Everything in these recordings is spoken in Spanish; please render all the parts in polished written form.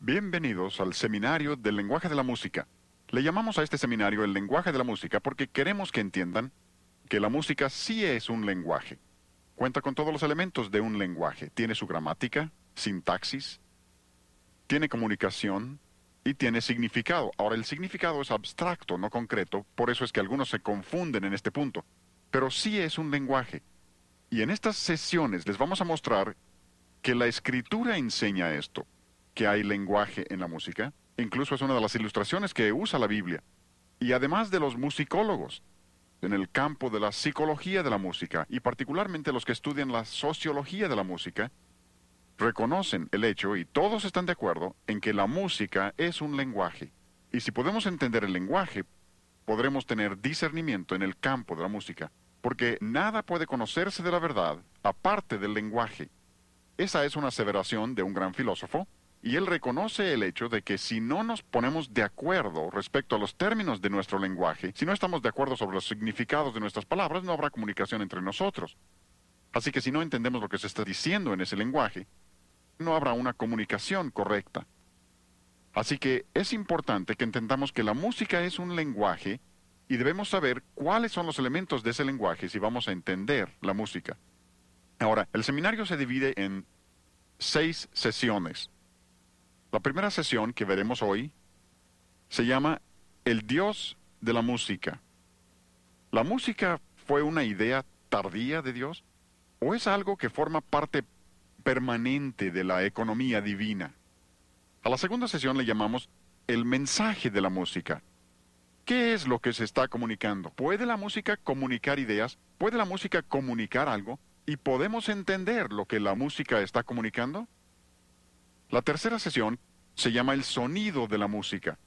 Bienvenidos al Seminario del Lenguaje de la Música. Le llamamos a este seminario el lenguaje de la música porque queremos que entiendan que la música sí es un lenguaje. Cuenta con todos los elementos de un lenguaje. Tiene su gramática, sintaxis, tiene comunicación y tiene significado. Ahora, el significado es abstracto, no concreto, por eso es que algunos se confunden en este punto. Pero sí es un lenguaje. Y en estas sesiones les vamos a mostrar que la escritura enseña esto, que hay lenguaje en la música. Incluso es una de las ilustraciones que usa la Biblia. Y además de los musicólogos, en el campo de la psicología de la música, y particularmente los que estudian la sociología de la música, reconocen el hecho, y todos están de acuerdo, en que la música es un lenguaje. Y si podemos entender el lenguaje, podremos tener discernimiento en el campo de la música, porque nada puede conocerse de la verdad aparte del lenguaje. Esa es una aseveración de un gran filósofo, y él reconoce el hecho de que si no nos ponemos de acuerdo respecto a los términos de nuestro lenguaje, si no estamos de acuerdo sobre los significados de nuestras palabras, no habrá comunicación entre nosotros. Así que si no entendemos lo que se está diciendo en ese lenguaje, no habrá una comunicación correcta. Así que es importante que entendamos que la música es un lenguaje y debemos saber cuáles son los elementos de ese lenguaje si vamos a entender la música. Ahora, el seminario se divide en 6 sesiones. La primera sesión que veremos hoy se llama El Dios de la música. ¿La música fue una idea tardía de Dios? ¿O es algo que forma parte permanente de la economía divina? A la segunda sesión le llamamos El mensaje de la música. ¿Qué es lo que se está comunicando? ¿Puede la música comunicar ideas? ¿Puede la música comunicar algo? ¿Y podemos entender lo que la música está comunicando? La tercera sesión se llama el sonido de la música.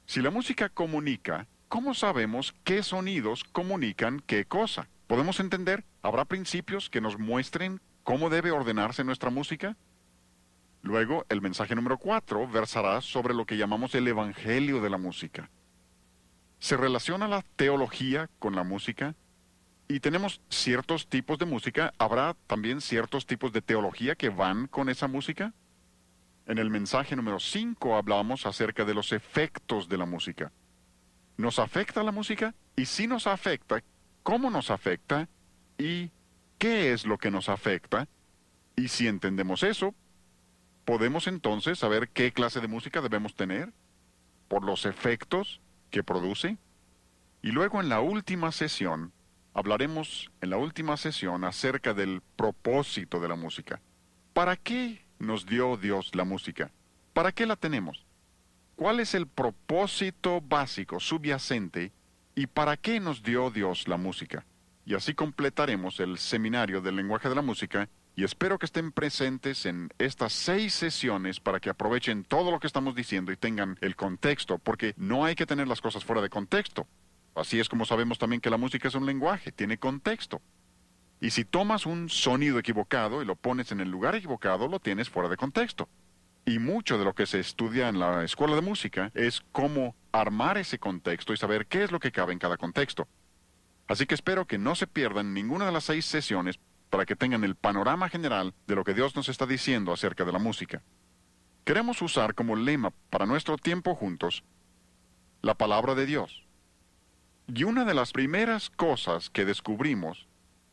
Si la música comunica, ¿cómo sabemos qué sonidos comunican qué cosa? ¿Podemos entender? ¿Habrá principios que nos muestren cómo debe ordenarse nuestra música? Luego, el mensaje número 4 versará sobre lo que llamamos el evangelio de la música. ¿Se relaciona la teología con la música? Y tenemos ciertos tipos de música. ¿Habrá también ciertos tipos de teología que van con esa música? En el mensaje número 5 hablamos acerca de los efectos de la música. ¿Nos afecta la música? Y si nos afecta, ¿cómo nos afecta? ¿Y qué es lo que nos afecta? Y si entendemos eso, podemos entonces saber qué clase de música debemos tener por los efectos que produce. Y luego en la última sesión, hablaremos acerca del propósito de la música. ¿Para qué nos dio Dios la música? ¿Para qué la tenemos? ¿Cuál es el propósito básico, subyacente, y para qué nos dio Dios la música? Y así completaremos el seminario del lenguaje de la música, y espero que estén presentes en estas 6 sesiones para que aprovechen todo lo que estamos diciendo y tengan el contexto, porque no hay que tener las cosas fuera de contexto. Así es como sabemos también que la música es un lenguaje, tiene contexto. Y si tomas un sonido equivocado y lo pones en el lugar equivocado, lo tienes fuera de contexto. Y mucho de lo que se estudia en la escuela de música es cómo armar ese contexto y saber qué es lo que cabe en cada contexto. Así que espero que no se pierdan ninguna de las 6 sesiones para que tengan el panorama general de lo que Dios nos está diciendo acerca de la música. Queremos usar como lema para nuestro tiempo juntos la palabra de Dios. Y una de las primeras cosas que descubrimos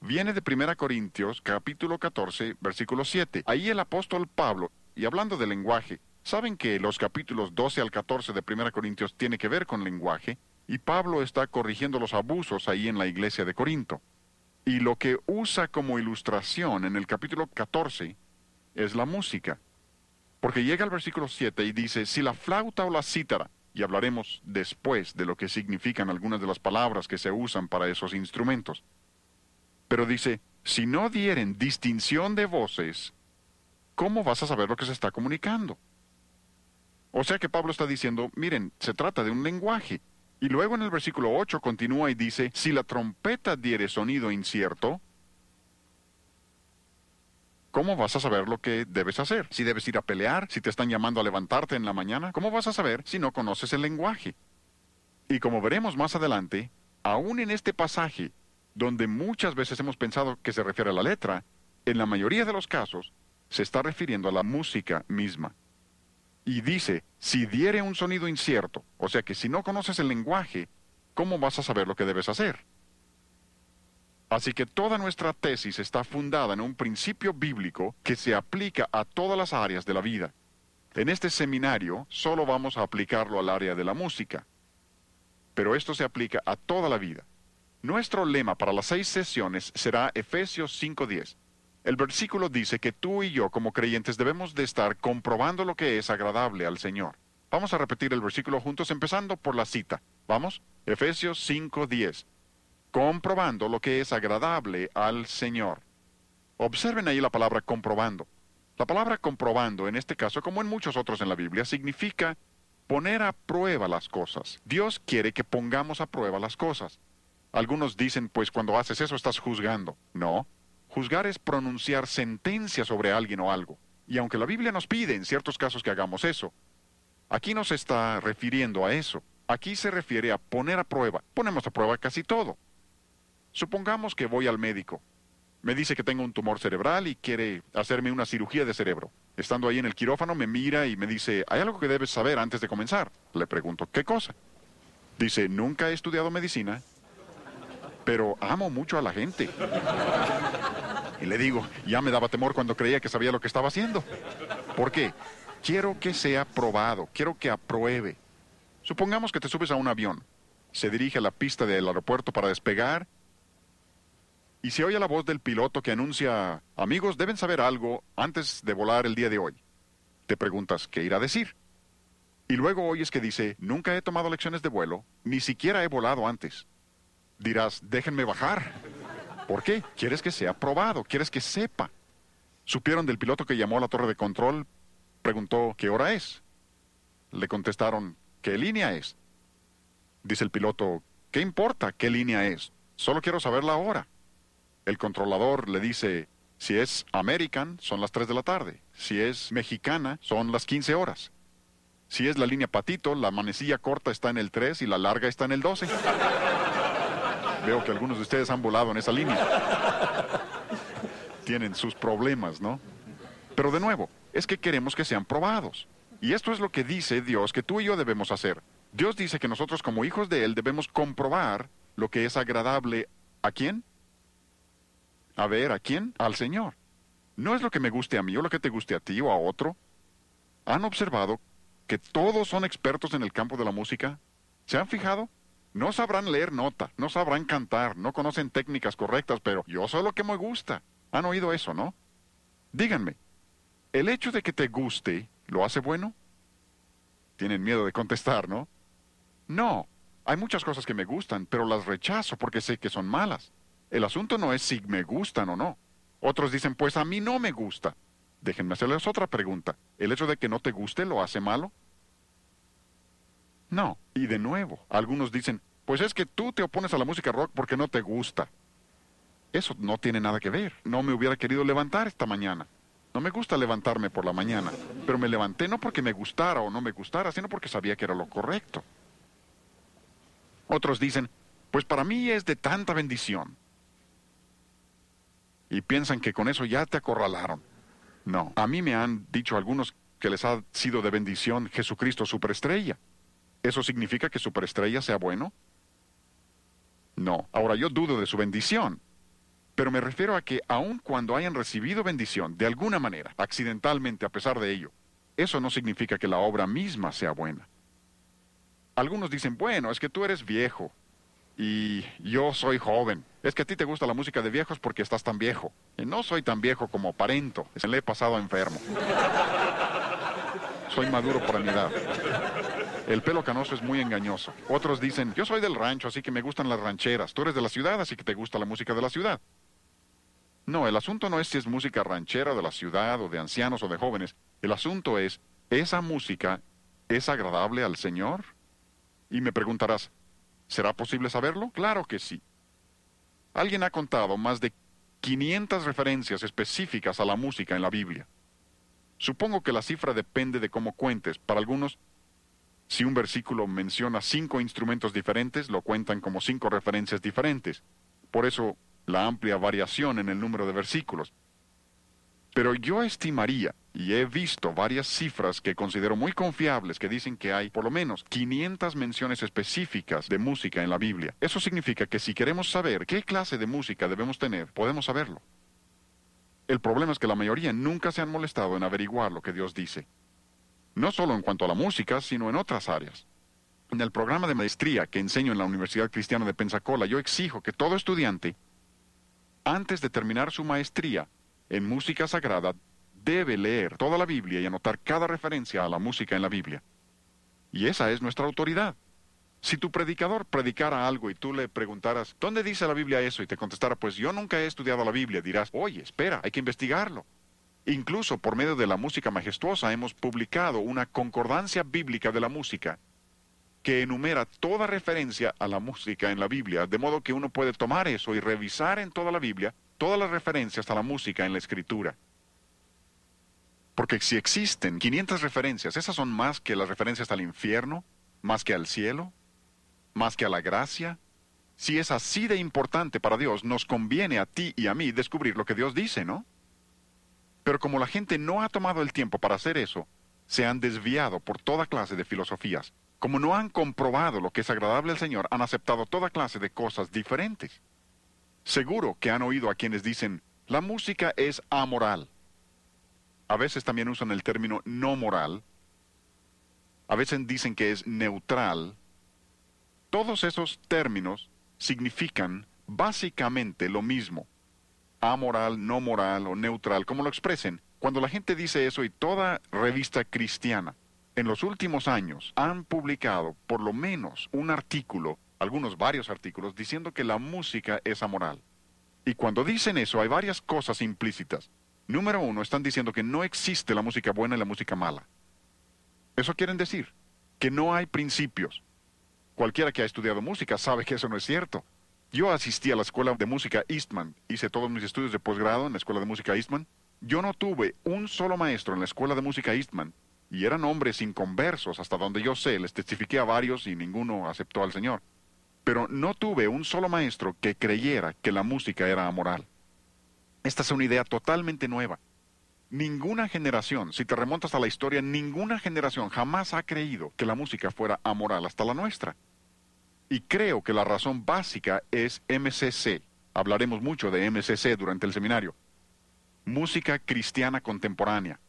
viene de 1 Corintios, capítulo 14, versículo 7. Ahí el apóstol Pablo, y hablando de lenguaje, saben que los capítulos 12 al 14 de 1 Corintios tiene que ver con lenguaje, y Pablo está corrigiendo los abusos ahí en la iglesia de Corinto. Y lo que usa como ilustración en el capítulo 14 es la música. Porque llega al versículo 7 y dice, si la flauta o la cítara, y hablaremos después de lo que significan algunas de las palabras que se usan para esos instrumentos. Pero dice, si no dieren distinción de voces, ¿cómo vas a saber lo que se está comunicando? O sea que Pablo está diciendo, miren, se trata de un lenguaje. Y luego en el versículo 8 continúa y dice, si la trompeta diere sonido incierto, ¿cómo vas a saber lo que debes hacer? Si debes ir a pelear, si te están llamando a levantarte en la mañana, ¿cómo vas a saber si no conoces el lenguaje? Y como veremos más adelante, aún en este pasaje, donde muchas veces hemos pensado que se refiere a la letra, en la mayoría de los casos, se está refiriendo a la música misma. Y dice, si diere un sonido incierto, o sea que si no conoces el lenguaje, ¿cómo vas a saber lo que debes hacer? Así que toda nuestra tesis está fundada en un principio bíblico que se aplica a todas las áreas de la vida. En este seminario solo vamos a aplicarlo al área de la música, pero esto se aplica a toda la vida. Nuestro lema para las 6 sesiones será Efesios 5:10. El versículo dice que tú y yo como creyentes debemos de estar comprobando lo que es agradable al Señor. Vamos a repetir el versículo juntos empezando por la cita. ¿Vamos? Efesios 5:10. Comprobando lo que es agradable al Señor. Observen ahí la palabra comprobando. La palabra comprobando, en este caso, como en muchos otros en la Biblia, significa poner a prueba las cosas. Dios quiere que pongamos a prueba las cosas. Algunos dicen, pues cuando haces eso estás juzgando. No. Juzgar es pronunciar sentencia sobre alguien o algo. Y aunque la Biblia nos pide en ciertos casos que hagamos eso, aquí no se está refiriendo a eso. Aquí se refiere a poner a prueba. Ponemos a prueba casi todo. Supongamos que voy al médico. Me dice que tengo un tumor cerebral y quiere hacerme una cirugía de cerebro. Estando ahí en el quirófano me mira y me dice, hay algo que debes saber antes de comenzar. Le pregunto, ¿qué cosa? Dice, nunca he estudiado medicina, pero amo mucho a la gente. Y le digo, ya me daba temor cuando creía que sabía lo que estaba haciendo. ¿Por qué? Quiero que sea probado, quiero que apruebe. Supongamos que te subes a un avión, se dirige a la pista del aeropuerto para despegar, y se oye la voz del piloto que anuncia, amigos, deben saber algo antes de volar el día de hoy. Te preguntas, ¿qué irá a decir? Y luego oyes que dice, nunca he tomado lecciones de vuelo, ni siquiera he volado antes. Dirás, déjenme bajar. ¿Por qué? Quieres que sea probado, quieres que sepa. ¿Supieron del piloto que llamó a la torre de control? Preguntó, ¿qué hora es? Le contestaron, ¿qué línea es? Dice el piloto, ¿qué importa qué línea es? Solo quiero saber la hora. El controlador le dice, si es American, son las 3 de la tarde. Si es mexicana, son las 15 horas. Si es la línea Patito, la manecilla corta está en el 3 y la larga está en el 12. Veo que algunos de ustedes han volado en esa línea. Tienen sus problemas, ¿no? Pero de nuevo, es que queremos que sean probados. Y esto es lo que dice Dios que tú y yo debemos hacer. Dios dice que nosotros como hijos de Él debemos comprobar lo que es agradable. ¿A quién? A ver, ¿a quién? Al Señor. No es lo que me guste a mí o lo que te guste a ti o a otro. ¿Han observado que todos son expertos en el campo de la música? ¿Se han fijado? No sabrán leer nota, no sabrán cantar, no conocen técnicas correctas, pero yo sé lo que me gusta. ¿Han oído eso, no? Díganme, ¿el hecho de que te guste lo hace bueno? Tienen miedo de contestar, ¿no? No, hay muchas cosas que me gustan, pero las rechazo porque sé que son malas. El asunto no es si me gustan o no. Otros dicen, pues a mí no me gusta. Déjenme hacerles otra pregunta. ¿El hecho de que no te guste lo hace malo? No. Y de nuevo, algunos dicen, pues es que tú te opones a la música rock porque no te gusta. Eso no tiene nada que ver. No me hubiera querido levantar esta mañana. No me gusta levantarme por la mañana, pero me levanté no porque me gustara o no me gustara, sino porque sabía que era lo correcto. Otros dicen, pues para mí es de tanta bendición. Y piensan que con eso ya te acorralaron. No, a mí me han dicho algunos que les ha sido de bendición Jesucristo superestrella. ¿Eso significa que superestrella sea bueno? No, ahora yo dudo de su bendición. Pero me refiero a que aun cuando hayan recibido bendición, de alguna manera, accidentalmente a pesar de ello, eso no significa que la obra misma sea buena. Algunos dicen, bueno, es que tú eres viejo y yo soy joven. Es que a ti te gusta la música de viejos porque estás tan viejo. Y no soy tan viejo como aparento. Se le he pasado enfermo. Soy maduro para mi edad. El pelo canoso es muy engañoso. Otros dicen, yo soy del rancho, así que me gustan las rancheras. Tú eres de la ciudad, así que te gusta la música de la ciudad. No, el asunto no es si es música ranchera de la ciudad o de ancianos o de jóvenes. El asunto es, ¿esa música es agradable al Señor? Y me preguntarás, ¿será posible saberlo? Claro que sí. Alguien ha contado más de 500 referencias específicas a la música en la Biblia. Supongo que la cifra depende de cómo cuentes. Para algunos, si un versículo menciona 5 instrumentos diferentes, lo cuentan como 5 referencias diferentes. Por eso, la amplia variación en el número de versículos. Pero yo estimaría y he visto varias cifras que considero muy confiables que dicen que hay por lo menos 500 menciones específicas de música en la Biblia. Eso significa que si queremos saber qué clase de música debemos tener, podemos saberlo. El problema es que la mayoría nunca se han molestado en averiguar lo que Dios dice. No solo en cuanto a la música, sino en otras áreas. En el programa de maestría que enseño en la Universidad Cristiana de Pensacola, yo exijo que todo estudiante, antes de terminar su maestría en música sagrada, debe leer toda la Biblia y anotar cada referencia a la música en la Biblia. Y esa es nuestra autoridad. Si tu predicador predicara algo y tú le preguntaras, ¿dónde dice la Biblia eso? Y te contestara, pues yo nunca he estudiado la Biblia, dirás, oye, espera, hay que investigarlo. Incluso por medio de la música majestuosa hemos publicado una concordancia bíblica de la música que enumera toda referencia a la música en la Biblia, de modo que uno puede tomar eso y revisar en toda la Biblia todas las referencias a la música en la Escritura. Porque si existen 500 referencias, esas son más que las referencias al infierno, más que al cielo, más que a la gracia. Si es así de importante para Dios, nos conviene a ti y a mí descubrir lo que Dios dice, ¿no? Pero como la gente no ha tomado el tiempo para hacer eso, se han desviado por toda clase de filosofías. Como no han comprobado lo que es agradable al Señor, han aceptado toda clase de cosas diferentes. Seguro que han oído a quienes dicen, la música es amoral. A veces también usan el término no moral. A veces dicen que es neutral. Todos esos términos significan básicamente lo mismo. Amoral, no moral o neutral, como lo expresen. Cuando la gente dice eso y toda revista cristiana en los últimos años han publicado por lo menos un artículo, algunos varios artículos, diciendo que la música es amoral. Y cuando dicen eso hay varias cosas implícitas. Número uno, están diciendo que no existe la música buena y la música mala. Eso quieren decir que no hay principios. Cualquiera que ha estudiado música sabe que eso no es cierto. Yo asistí a la escuela de música Eastman, hice todos mis estudios de posgrado en la escuela de música Eastman. Yo no tuve un solo maestro en la escuela de música Eastman, y eran hombres inconversos, hasta donde yo sé, les testifiqué a varios y ninguno aceptó al Señor. Pero no tuve un solo maestro que creyera que la música era amoral. Esta es una idea totalmente nueva. Ninguna generación, si te remontas a la historia, ninguna generación jamás ha creído que la música fuera amoral hasta la nuestra. Y creo que la razón básica es MCC. Hablaremos mucho de MCC durante el seminario. Música cristiana contemporánea.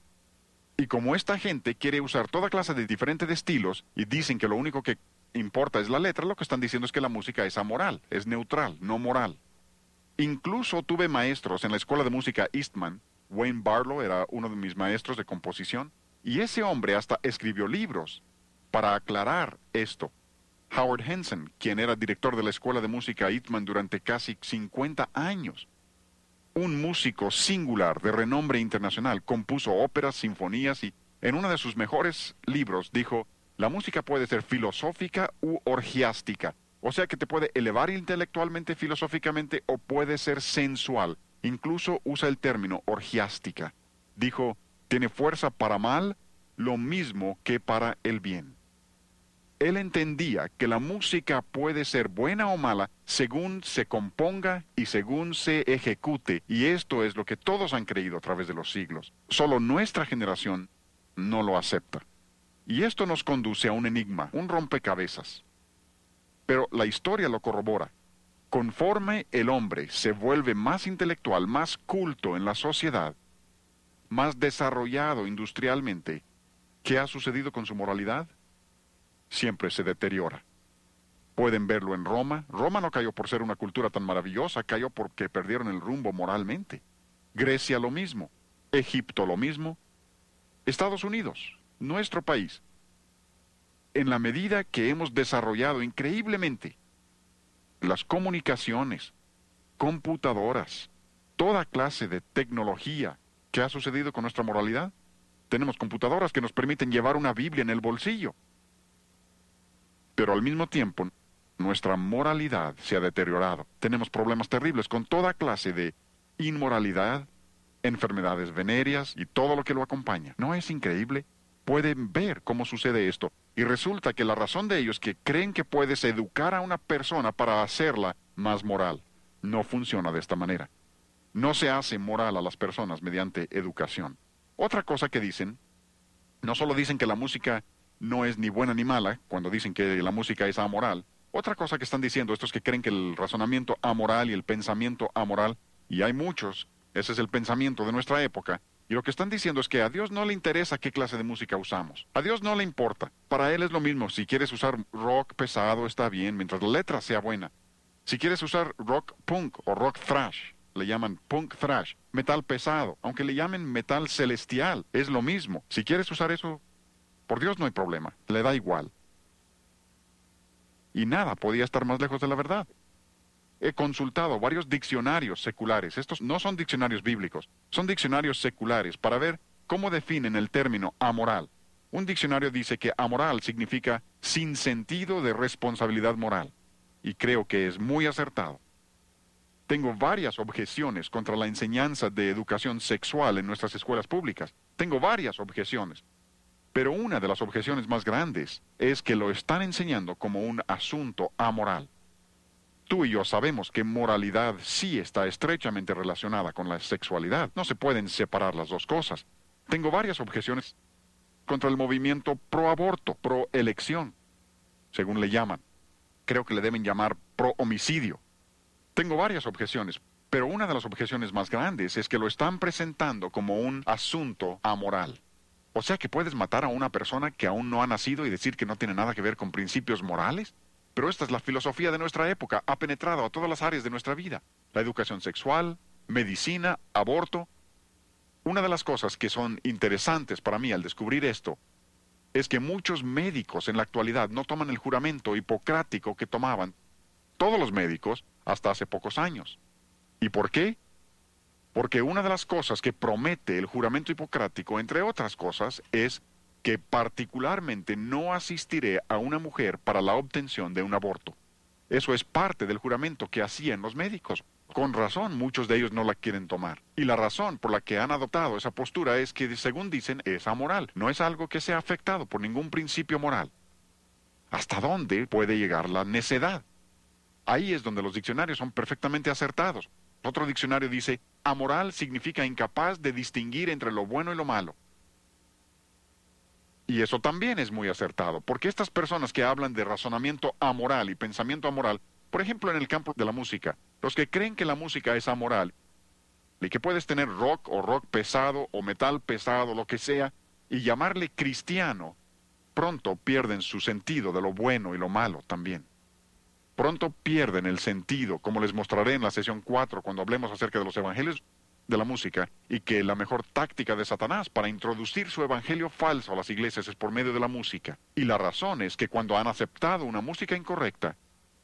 Y como esta gente quiere usar toda clase de diferentes estilos y dicen que lo único que importa es la letra, lo que están diciendo es que la música es amoral, es neutral, no moral. Incluso tuve maestros en la escuela de música Eastman. Wayne Barlow era uno de mis maestros de composición, y ese hombre hasta escribió libros para aclarar esto. Howard Henson, quien era director de la escuela de música Eastman durante casi 50 años, un músico singular de renombre internacional, compuso óperas, sinfonías y en uno de sus mejores libros dijo, la música puede ser filosófica u orgiástica, o sea que te puede elevar intelectualmente, filosóficamente o puede ser sensual. Incluso usa el término orgiástica. Dijo, tiene fuerza para mal, lo mismo que para el bien. Él entendía que la música puede ser buena o mala según se componga y según se ejecute, y esto es lo que todos han creído a través de los siglos. Solo nuestra generación no lo acepta. Y esto nos conduce a un enigma, un rompecabezas. Pero la historia lo corrobora. Conforme el hombre se vuelve más intelectual, más culto en la sociedad, más desarrollado industrialmente, ¿qué ha sucedido con su moralidad? Siempre se deteriora. Pueden verlo en Roma. Roma no cayó por ser una cultura tan maravillosa, cayó porque perdieron el rumbo moralmente. Grecia lo mismo. Egipto lo mismo. Estados Unidos, nuestro país. En la medida que hemos desarrollado increíblemente las comunicaciones, computadoras, toda clase de tecnología, ¿qué ha sucedido con nuestra moralidad? Tenemos computadoras que nos permiten llevar una Biblia en el bolsillo. Pero al mismo tiempo, nuestra moralidad se ha deteriorado. Tenemos problemas terribles con toda clase de inmoralidad, enfermedades venéreas y todo lo que lo acompaña. ¿No es increíble? Pueden ver cómo sucede esto. Y resulta que la razón de ello es que creen que puedes educar a una persona para hacerla más moral. No funciona de esta manera. No se hace moral a las personas mediante educación. Otra cosa que dicen, no solo dicen que la música no es ni buena ni mala, cuando dicen que la música es amoral. Otra cosa que están diciendo estos que creen que el razonamiento amoral y el pensamiento amoral, y hay muchos, ese es el pensamiento de nuestra época, y lo que están diciendo es que a Dios no le interesa qué clase de música usamos. A Dios no le importa. Para Él es lo mismo. Si quieres usar rock pesado, está bien, mientras la letra sea buena. Si quieres usar rock punk o rock thrash, le llaman punk thrash, metal pesado, aunque le llamen metal celestial, es lo mismo. Si quieres usar eso, por Dios no hay problema, le da igual. Y nada podía estar más lejos de la verdad. He consultado varios diccionarios seculares. Estos no son diccionarios bíblicos, son diccionarios seculares para ver cómo definen el término amoral. Un diccionario dice que amoral significa sin sentido de responsabilidad moral. Y creo que es muy acertado. Tengo varias objeciones contra la enseñanza de educación sexual en nuestras escuelas públicas. Tengo varias objeciones. Pero una de las objeciones más grandes es que lo están enseñando como un asunto amoral. Tú y yo sabemos que moralidad sí está estrechamente relacionada con la sexualidad. No se pueden separar las dos cosas. Tengo varias objeciones contra el movimiento pro-aborto, pro-elección, según le llaman. Creo que le deben llamar pro-homicidio. Tengo varias objeciones, pero una de las objeciones más grandes es que lo están presentando como un asunto amoral. O sea que puedes matar a una persona que aún no ha nacido y decir que no tiene nada que ver con principios morales. Pero esta es la filosofía de nuestra época, ha penetrado a todas las áreas de nuestra vida. La educación sexual, medicina, aborto. Una de las cosas que son interesantes para mí al descubrir esto es que muchos médicos en la actualidad no toman el juramento hipocrático que tomaban todos los médicos hasta hace pocos años. ¿Y por qué? Porque una de las cosas que promete el juramento hipocrático, entre otras cosas, es que particularmente no asistiré a una mujer para la obtención de un aborto. Eso es parte del juramento que hacían los médicos. Con razón, muchos de ellos no la quieren tomar. Y la razón por la que han adoptado esa postura es que, según dicen, es amoral. No es algo que sea afectado por ningún principio moral. ¿Hasta dónde puede llegar la necedad? Ahí es donde los diccionarios son perfectamente acertados. Otro diccionario dice, amoral significa incapaz de distinguir entre lo bueno y lo malo. Y eso también es muy acertado, porque estas personas que hablan de razonamiento amoral y pensamiento amoral, por ejemplo en el campo de la música, los que creen que la música es amoral, y que puedes tener rock o rock pesado o metal pesado, lo que sea, y llamarle cristiano, pronto pierden su sentido de lo bueno y lo malo también. Pronto pierden el sentido, como les mostraré en la sesión 4 cuando hablemos acerca de los evangelios de la música, y que la mejor táctica de Satanás para introducir su evangelio falso a las iglesias es por medio de la música. Y la razón es que cuando han aceptado una música incorrecta,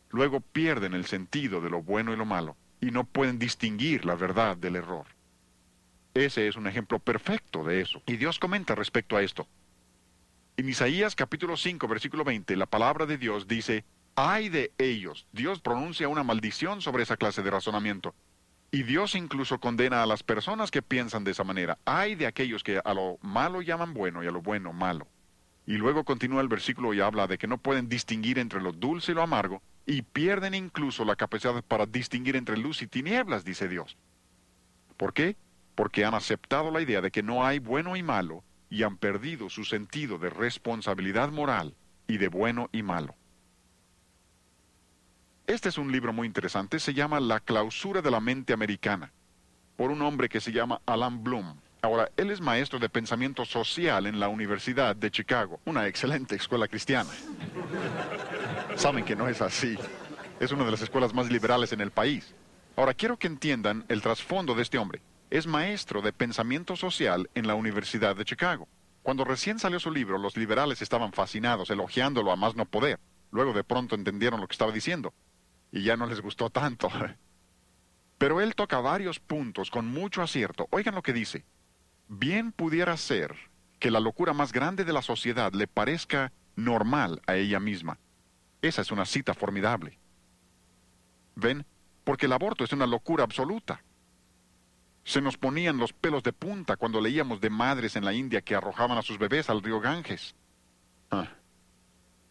luego pierden el sentido de lo bueno y lo malo, y no pueden distinguir la verdad del error. Ese es un ejemplo perfecto de eso. Y Dios comenta respecto a esto. En Isaías capítulo 5, versículo 20, la palabra de Dios dice, ¡ay de ellos! Dios pronuncia una maldición sobre esa clase de razonamiento. Y Dios incluso condena a las personas que piensan de esa manera. ¡Ay de aquellos que a lo malo llaman bueno y a lo bueno malo! Y luego continúa el versículo y habla de que no pueden distinguir entre lo dulce y lo amargo, y pierden incluso la capacidad para distinguir entre luz y tinieblas, dice Dios. ¿Por qué? Porque han aceptado la idea de que no hay bueno y malo, y han perdido su sentido de responsabilidad moral y de bueno y malo. Este es un libro muy interesante, se llama La clausura de la mente americana, por un hombre que se llama Alan Bloom. Ahora, él es maestro de pensamiento social en la Universidad de Chicago, una excelente escuela cristiana. Saben que no es así. Es una de las escuelas más liberales en el país. Ahora, quiero que entiendan el trasfondo de este hombre. Es maestro de pensamiento social en la Universidad de Chicago. Cuando recién salió su libro, los liberales estaban fascinados, elogiándolo a más no poder. Luego de pronto entendieron lo que estaba diciendo, y ya no les gustó tanto. Pero él toca varios puntos con mucho acierto. Oigan lo que dice. Bien pudiera ser que la locura más grande de la sociedad le parezca normal a ella misma. Esa es una cita formidable. ¿Ven? Porque el aborto es una locura absoluta. Se nos ponían los pelos de punta cuando leíamos de madres en la India que arrojaban a sus bebés al río Ganges.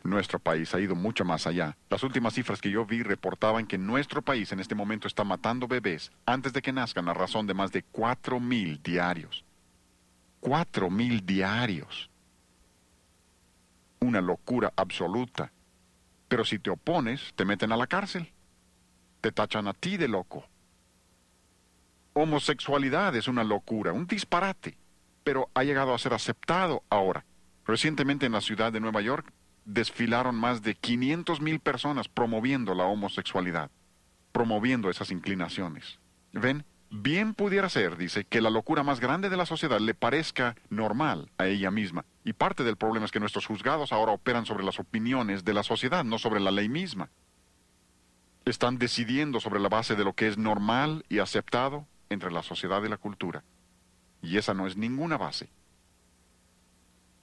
Nuestro país ha ido mucho más allá. Las últimas cifras que yo vi reportaban que nuestro país en este momento está matando bebés antes de que nazcan a razón de más de 4,000 diarios. 4,000 diarios. Una locura absoluta. Pero si te opones, te meten a la cárcel. Te tachan a ti de loco. Homosexualidad es una locura, un disparate, pero ha llegado a ser aceptado ahora. Recientemente en la ciudad de Nueva York desfilaron más de 500,000 personas promoviendo la homosexualidad, promoviendo esas inclinaciones. ¿Ven? Bien pudiera ser, dice, que la locura más grande de la sociedad le parezca normal a ella misma. Y parte del problema es que nuestros juzgados ahora operan sobre las opiniones de la sociedad, no sobre la ley misma. Están decidiendo sobre la base de lo que es normal y aceptado entre la sociedad y la cultura. Y esa no es ninguna base.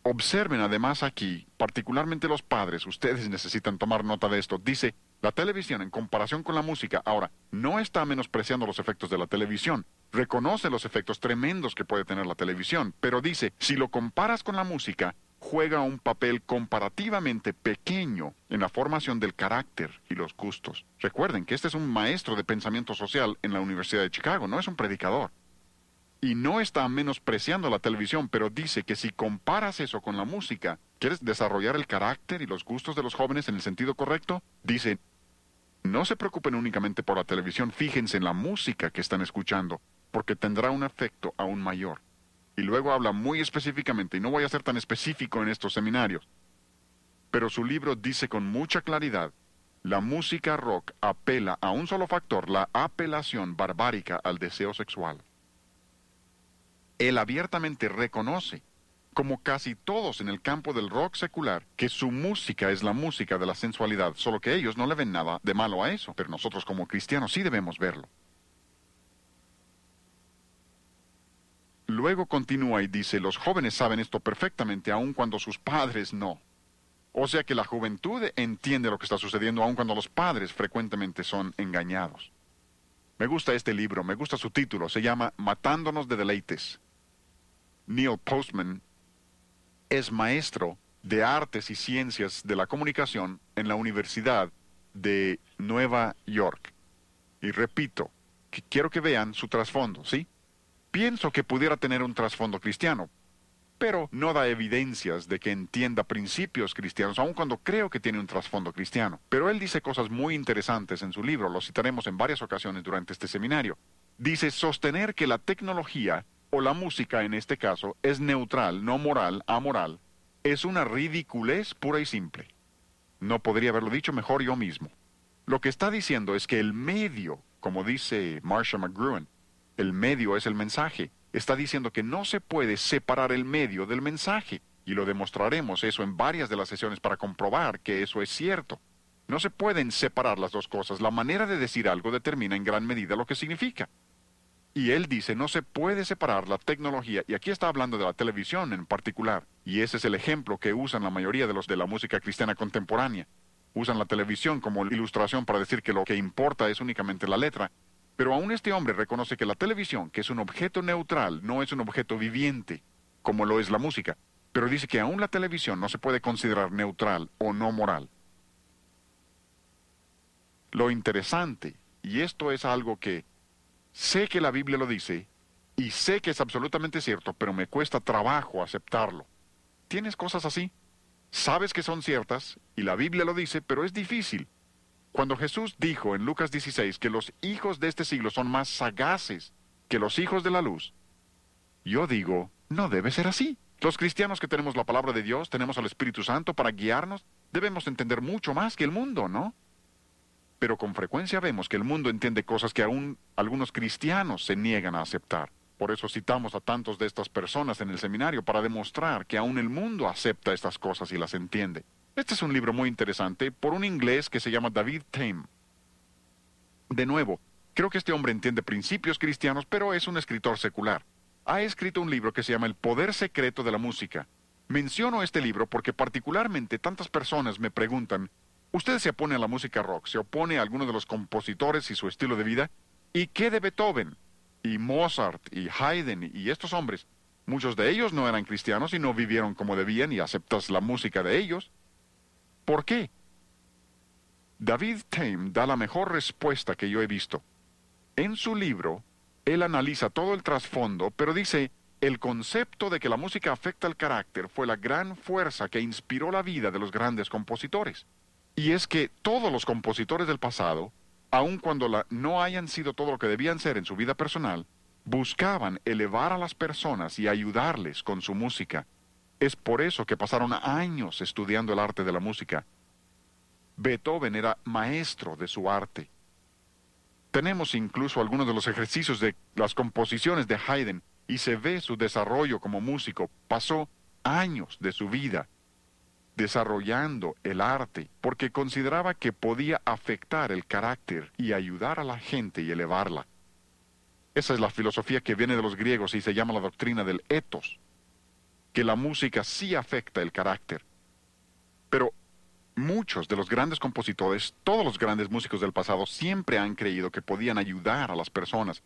Observen además aquí, particularmente los padres, ustedes necesitan tomar nota de esto. Dice, la televisión en comparación con la música, ahora, no está menospreciando los efectos de la televisión. Reconoce los efectos tremendos que puede tener la televisión, pero dice, si lo comparas con la música, juega un papel comparativamente pequeño en la formación del carácter y los gustos. Recuerden que este es un maestro de pensamiento social en la Universidad de Chicago, no es un predicador. Y no está menospreciando la televisión, pero dice que si comparas eso con la música, ¿quieres desarrollar el carácter y los gustos de los jóvenes en el sentido correcto? Dice, no se preocupen únicamente por la televisión, fíjense en la música que están escuchando, porque tendrá un efecto aún mayor. Y luego habla muy específicamente, y no voy a ser tan específico en estos seminarios, pero su libro dice con mucha claridad, la música rock apela a un solo factor, la apelación barbárica al deseo sexual. Él abiertamente reconoce, como casi todos en el campo del rock secular, que su música es la música de la sensualidad, solo que ellos no le ven nada de malo a eso, pero nosotros como cristianos sí debemos verlo. Luego continúa y dice, los jóvenes saben esto perfectamente, aun cuando sus padres no. O sea que la juventud entiende lo que está sucediendo, aun cuando los padres frecuentemente son engañados. Me gusta este libro, me gusta su título, se llama Matándonos de deleites. Neil Postman es maestro de artes y ciencias de la comunicación en la Universidad de Nueva York. Y repito, que quiero que vean su trasfondo, ¿sí? Pienso que pudiera tener un trasfondo cristiano, pero no da evidencias de que entienda principios cristianos, aun cuando creo que tiene un trasfondo cristiano. Pero él dice cosas muy interesantes en su libro, lo citaremos en varias ocasiones durante este seminario. Dice, sostener que la tecnología, o la música en este caso, es neutral, no moral, amoral, es una ridiculez pura y simple. No podría haberlo dicho mejor yo mismo. Lo que está diciendo es que el medio, como dice Marcia McLuhan, el medio es el mensaje. Está diciendo que no se puede separar el medio del mensaje. Y lo demostraremos eso en varias de las sesiones para comprobar que eso es cierto. No se pueden separar las dos cosas. La manera de decir algo determina en gran medida lo que significa. Y él dice, no se puede separar la tecnología, y aquí está hablando de la televisión en particular, y ese es el ejemplo que usan la mayoría de los de la música cristiana contemporánea. Usan la televisión como ilustración para decir que lo que importa es únicamente la letra. Pero aún este hombre reconoce que la televisión, que es un objeto neutral, no es un objeto viviente, como lo es la música. Pero dice que aún la televisión no se puede considerar neutral o no moral. Lo interesante, y esto es algo que sé que la Biblia lo dice, y sé que es absolutamente cierto, pero me cuesta trabajo aceptarlo. ¿Tienes cosas así? Sabes que son ciertas, y la Biblia lo dice, pero es difícil. Cuando Jesús dijo en Lucas 16 que los hijos de este siglo son más sagaces que los hijos de la luz, yo digo, no debe ser así. Los cristianos que tenemos la palabra de Dios, tenemos al Espíritu Santo para guiarnos, debemos entender mucho más que el mundo, ¿no? Pero con frecuencia vemos que el mundo entiende cosas que aún algunos cristianos se niegan a aceptar. Por eso citamos a tantos de estas personas en el seminario para demostrar que aún el mundo acepta estas cosas y las entiende. Este es un libro muy interesante por un inglés que se llama David Tame. De nuevo, creo que este hombre entiende principios cristianos, pero es un escritor secular. Ha escrito un libro que se llama El poder secreto de la música. Menciono este libro porque particularmente tantas personas me preguntan, ¿usted se opone a la música rock? ¿Se opone a alguno de los compositores y su estilo de vida? ¿Y qué de Beethoven? Y Mozart y Haydn y estos hombres. Muchos de ellos no eran cristianos y no vivieron como debían y aceptas la música de ellos. ¿Por qué? David Tame da la mejor respuesta que yo he visto. En su libro, él analiza todo el trasfondo, pero dice, el concepto de que la música afecta el carácter fue la gran fuerza que inspiró la vida de los grandes compositores. Y es que todos los compositores del pasado, aun cuando no hayan sido todo lo que debían ser en su vida personal, buscaban elevar a las personas y ayudarles con su música. Es por eso que pasaron años estudiando el arte de la música. Beethoven era maestro de su arte. Tenemos incluso algunos de los ejercicios de las composiciones de Haydn y se ve su desarrollo como músico. Pasó años de su vida desarrollando el arte porque consideraba que podía afectar el carácter y ayudar a la gente y elevarla. Esa es la filosofía que viene de los griegos y se llama la doctrina del ethos, que la música sí afecta el carácter. Pero muchos de los grandes compositores, todos los grandes músicos del pasado, siempre han creído que podían ayudar a las personas.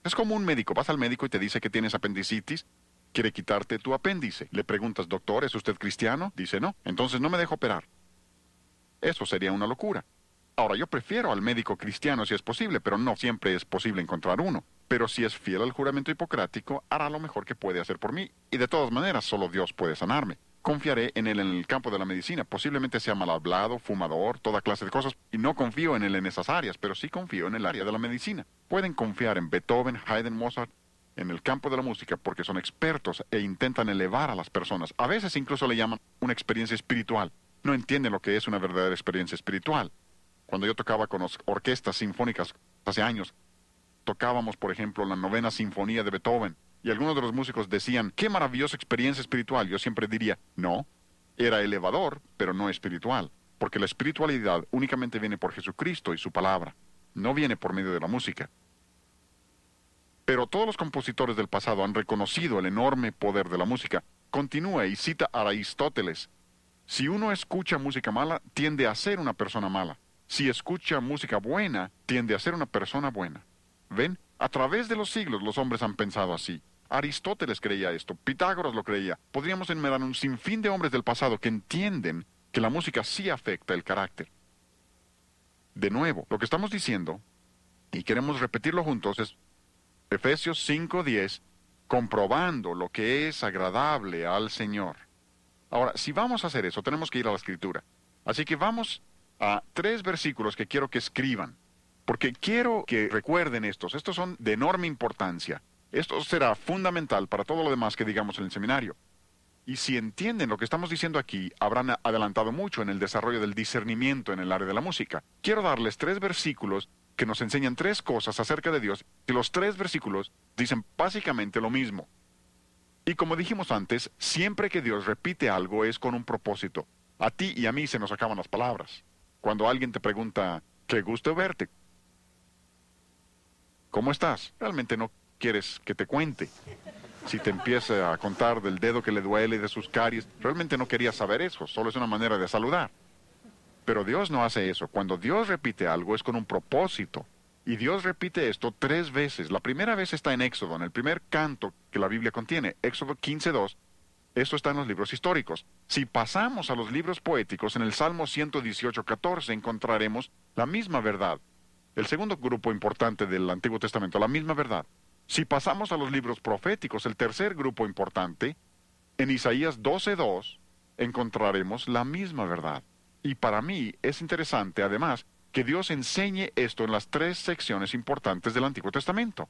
Es como un médico, vas al médico y te dice que tienes apendicitis, quiere quitarte tu apéndice. Le preguntas, doctor, ¿es usted cristiano? Dice, no, entonces no me dejo operar. Eso sería una locura. Ahora, yo prefiero al médico cristiano si es posible, pero no siempre es posible encontrar uno. Pero si es fiel al juramento hipocrático, hará lo mejor que puede hacer por mí. Y de todas maneras, solo Dios puede sanarme. Confiaré en él en el campo de la medicina. Posiblemente sea mal hablado, fumador, toda clase de cosas. Y no confío en él en esas áreas, pero sí confío en el área de la medicina. Pueden confiar en Beethoven, Haydn, Mozart, en el campo de la música, porque son expertos e intentan elevar a las personas. A veces incluso le llaman una experiencia espiritual. No entienden lo que es una verdadera experiencia espiritual. Cuando yo tocaba con orquestas sinfónicas hace años, tocábamos, por ejemplo, la 9ª Sinfonía de Beethoven, y algunos de los músicos decían, ¡qué maravillosa experiencia espiritual! Yo siempre diría, no, era elevador, pero no espiritual, porque la espiritualidad únicamente viene por Jesucristo y su palabra, no viene por medio de la música. Pero todos los compositores del pasado han reconocido el enorme poder de la música. Continúa y cita a Aristóteles. Si uno escucha música mala, tiende a ser una persona mala. Si escucha música buena, tiende a ser una persona buena. ¿Ven? A través de los siglos los hombres han pensado así. Aristóteles creía esto, Pitágoras lo creía. Podríamos enumerar un sinfín de hombres del pasado que entienden que la música sí afecta el carácter. De nuevo, lo que estamos diciendo, y queremos repetirlo juntos, es Efesios 5:10, comprobando lo que es agradable al Señor. Ahora, si vamos a hacer eso, tenemos que ir a la Escritura. Así que vamos a 3 versículos que quiero que escriban, porque quiero que recuerden estos. Estos son de enorme importancia. Esto será fundamental para todo lo demás que digamos en el seminario. Y si entienden lo que estamos diciendo aquí, habrán adelantado mucho en el desarrollo del discernimiento en el área de la música. Quiero darles 3 versículos que nos enseñan 3 cosas acerca de Dios, y los 3 versículos dicen básicamente lo mismo. Y como dijimos antes, siempre que Dios repite algo es con un propósito. A ti y a mí se nos acaban las palabras. Cuando alguien te pregunta, qué gusto verte, ¿cómo estás? Realmente no quieres que te cuente. Si te empieza a contar del dedo que le duele y de sus caries, realmente no querías saber eso, solo es una manera de saludar. Pero Dios no hace eso. Cuando Dios repite algo es con un propósito. Y Dios repite esto 3 veces. La primera vez está en Éxodo, en el primer canto que la Biblia contiene, Éxodo 15:2. Esto está en los libros históricos. Si pasamos a los libros poéticos, en el Salmo 118:14 encontraremos la misma verdad. El segundo grupo importante del Antiguo Testamento, la misma verdad. Si pasamos a los libros proféticos, el tercer grupo importante, en Isaías 12:2, encontraremos la misma verdad. Y para mí es interesante, además, que Dios enseñe esto en las 3 secciones importantes del Antiguo Testamento.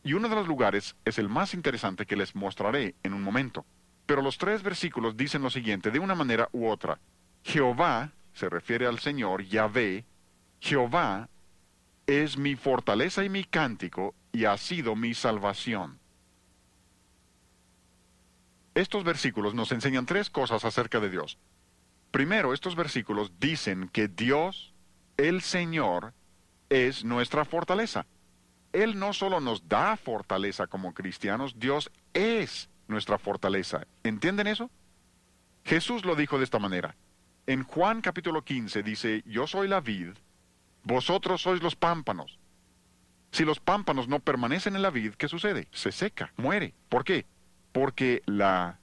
Y uno de los lugares es el más interesante que les mostraré en un momento. Pero los 3 versículos dicen lo siguiente, de una manera u otra. Jehová, se refiere al Señor, Yahvé, Jehová es mi fortaleza y mi cántico, y ha sido mi salvación. Estos versículos nos enseñan 3 cosas acerca de Dios. Primero, estos versículos dicen que Dios, el Señor, es nuestra fortaleza. Él no solo nos da fortaleza como cristianos, Dios es nuestra fortaleza. ¿Entienden eso? Jesús lo dijo de esta manera. En Juan capítulo 15 dice, yo soy la vid, vosotros sois los pámpanos. Si los pámpanos no permanecen en la vid, ¿qué sucede? Se seca, muere. ¿Por qué? Porque la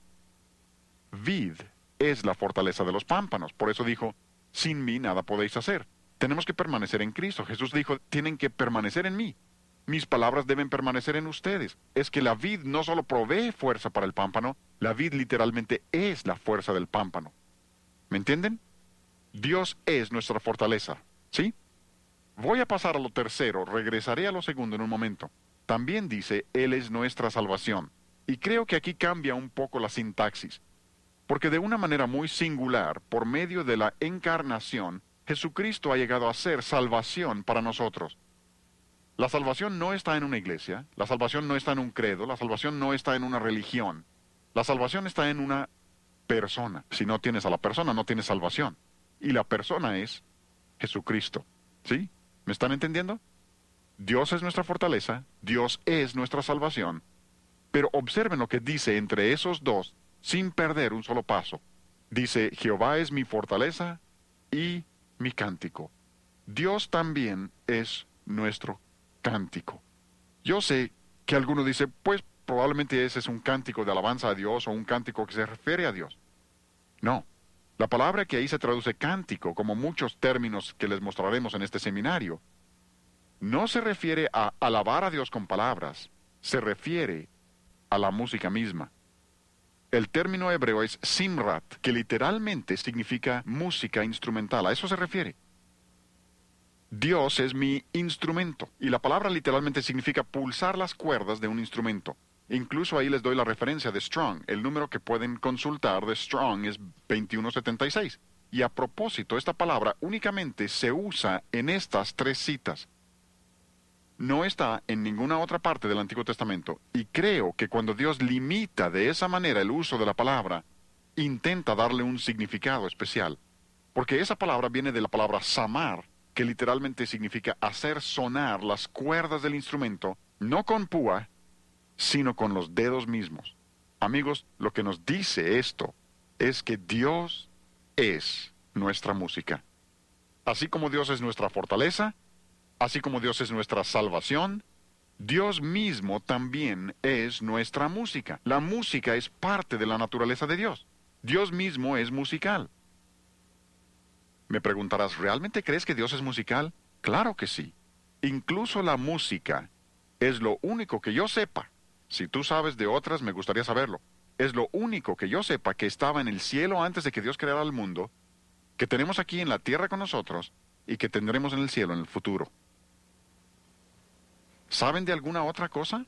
vid es la fortaleza de los pámpanos. Por eso dijo, sin mí nada podéis hacer. Tenemos que permanecer en Cristo. Jesús dijo, tienen que permanecer en mí. Mis palabras deben permanecer en ustedes. Es que la vid no solo provee fuerza para el pámpano, la vid literalmente es la fuerza del pámpano. ¿Me entienden? Dios es nuestra fortaleza, ¿sí? Voy a pasar a lo tercero, regresaré a lo segundo en un momento. También dice, Él es nuestra salvación. Y creo que aquí cambia un poco la sintaxis. Porque de una manera muy singular, por medio de la encarnación, Jesucristo ha llegado a ser salvación para nosotros. La salvación no está en una iglesia, la salvación no está en un credo, la salvación no está en una religión. La salvación está en una persona. Si no tienes a la persona, no tienes salvación. Y la persona es Jesucristo. ¿Sí? ¿Me están entendiendo? Dios es nuestra fortaleza, Dios es nuestra salvación. Pero observen lo que dice entre esos dos, sin perder un solo paso. Dice, Jehová es mi fortaleza y mi cántico. Dios también es nuestro cántico. Yo sé que alguno dice, pues probablemente ese es un cántico de alabanza a Dios o un cántico que se refiere a Dios. No. La palabra que ahí se traduce cántico, como muchos términos que les mostraremos en este seminario, no se refiere a alabar a Dios con palabras, se refiere a la música misma. El término hebreo es simrat, que literalmente significa música instrumental. A eso se refiere. Dios es mi instrumento, y la palabra literalmente significa pulsar las cuerdas de un instrumento. Incluso ahí les doy la referencia de Strong. El número que pueden consultar de Strong es 2176. Y a propósito, esta palabra únicamente se usa en estas tres citas. No está en ninguna otra parte del Antiguo Testamento, y creo que cuando Dios limita de esa manera el uso de la palabra, intenta darle un significado especial. Porque esa palabra viene de la palabra samar, que literalmente significa hacer sonar las cuerdas del instrumento, no con púa, sino con los dedos mismos. Amigos, lo que nos dice esto es que Dios es nuestra música. Así como Dios es nuestra fortaleza, así como Dios es nuestra salvación, Dios mismo también es nuestra música. La música es parte de la naturaleza de Dios. Dios mismo es musical. Me preguntarás, ¿realmente crees que Dios es musical? Claro que sí. Incluso la música es lo único que yo sepa. Si tú sabes de otras, me gustaría saberlo. Es lo único que yo sepa que estaba en el cielo antes de que Dios creara el mundo, que tenemos aquí en la tierra con nosotros y que tendremos en el cielo en el futuro. ¿Saben de alguna otra cosa?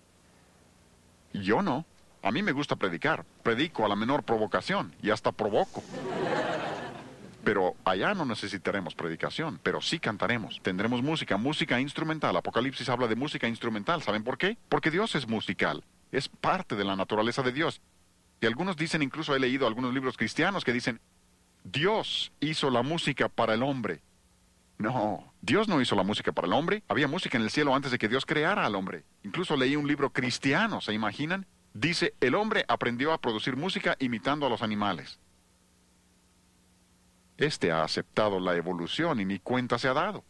Yo no. A mí me gusta predicar. Predico a la menor provocación y hasta provoco. Pero allá no necesitaremos predicación, pero sí cantaremos. Tendremos música, música instrumental. Apocalipsis habla de música instrumental. ¿Saben por qué? Porque Dios es musical. Es parte de la naturaleza de Dios. Y algunos dicen, incluso he leído algunos libros cristianos que dicen, Dios hizo la música para el hombre. No, Dios no hizo la música para el hombre. Había música en el cielo antes de que Dios creara al hombre. Incluso leí un libro cristiano, ¿se imaginan? Dice, el hombre aprendió a producir música imitando a los animales. Este ha aceptado la evolución y ni cuenta se ha dado.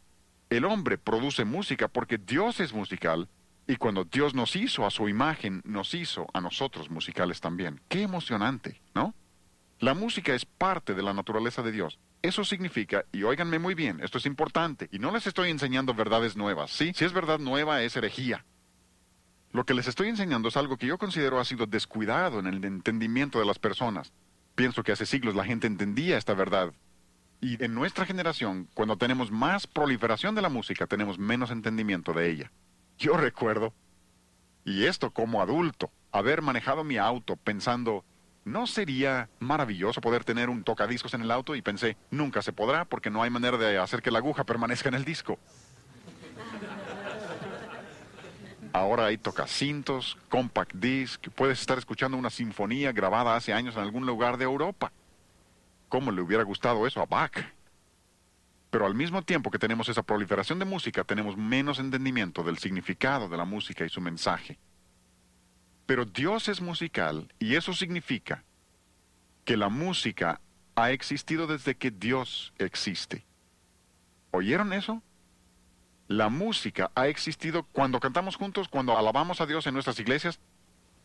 El hombre produce música porque Dios es musical, y cuando Dios nos hizo a su imagen, nos hizo a nosotros musicales también. ¡Qué emocionante!, ¿no? La música es parte de la naturaleza de Dios. Eso significa, y óiganme muy bien, esto es importante, y no les estoy enseñando verdades nuevas, ¿sí? Si es verdad nueva, es herejía. Lo que les estoy enseñando es algo que yo considero ha sido descuidado en el entendimiento de las personas. Pienso que hace siglos la gente entendía esta verdad. Y en nuestra generación, cuando tenemos más proliferación de la música, tenemos menos entendimiento de ella. Yo recuerdo, y esto como adulto, haber manejado mi auto pensando, ¿no sería maravilloso poder tener un tocadiscos en el auto? Y pensé, nunca se podrá porque no hay manera de hacer que la aguja permanezca en el disco. Ahora hay tocacintos, compact disc, puedes estar escuchando una sinfonía grabada hace años en algún lugar de Europa. ¿Cómo le hubiera gustado eso a Bach? Pero al mismo tiempo que tenemos esa proliferación de música, tenemos menos entendimiento del significado de la música y su mensaje. Pero Dios es musical, y eso significa que la música ha existido desde que Dios existe. ¿Oyeron eso? La música ha existido cuando cantamos juntos, cuando alabamos a Dios en nuestras iglesias.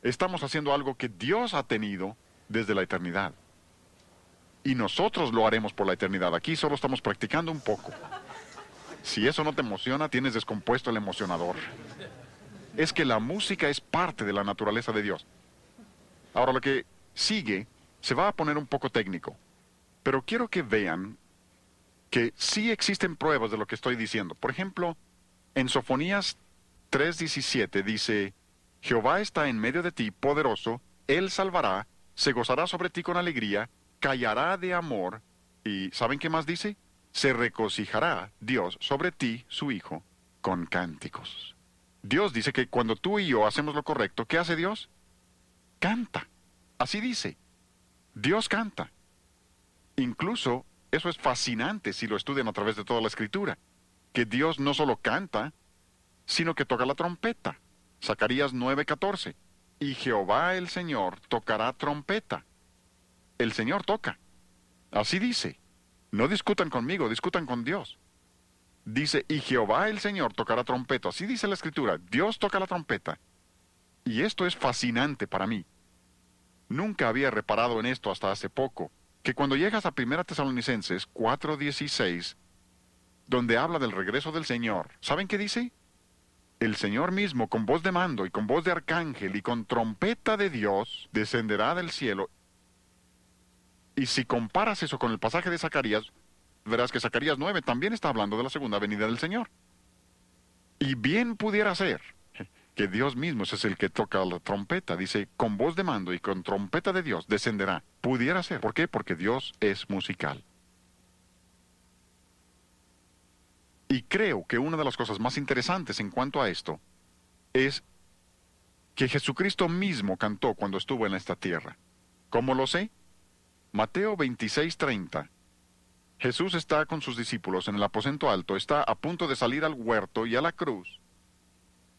Estamos haciendo algo que Dios ha tenido desde la eternidad. Y nosotros lo haremos por la eternidad. Aquí solo estamos practicando un poco. Si eso no te emociona, tienes descompuesto el emocionador. es que la música es parte de la naturaleza de Dios. Ahora lo que sigue se va a poner un poco técnico, pero quiero que vean que sí existen pruebas de lo que estoy diciendo. Por ejemplo, en Sofonías 3:17 dice, Jehová está en medio de ti, poderoso, Él salvará, se gozará sobre ti con alegría, callará de amor, y ¿saben qué más dice? Se regocijará Dios sobre ti, su Hijo, con cánticos. Dios dice que cuando tú y yo hacemos lo correcto, ¿qué hace Dios? Canta. Así dice. Dios canta. Incluso, eso es fascinante si lo estudian a través de toda la Escritura, que Dios no solo canta, sino que toca la trompeta. Zacarías 9:14. Y Jehová el Señor tocará trompeta. El Señor toca. Así dice. No discutan conmigo, discutan con Dios. Dice, y Jehová el Señor tocará trompeta. Así dice la Escritura. Dios toca la trompeta. Y esto es fascinante para mí. Nunca había reparado en esto hasta hace poco, que cuando llegas a 1 Tesalonicenses 4:16, donde habla del regreso del Señor, ¿saben qué dice? El Señor mismo, con voz de mando y con voz de arcángel y con trompeta de Dios, descenderá del cielo. Y si comparas eso con el pasaje de Zacarías, verás que Zacarías 9 también está hablando de la segunda venida del Señor. Y bien pudiera ser que Dios mismo es el que toca la trompeta. Dice, con voz de mando y con trompeta de Dios descenderá. Pudiera ser. ¿Por qué? Porque Dios es musical. Y creo que una de las cosas más interesantes en cuanto a esto es que Jesucristo mismo cantó cuando estuvo en esta tierra. ¿Cómo lo sé? Mateo 26:30. Jesús está con sus discípulos en el aposento alto, está a punto de salir al huerto y a la cruz.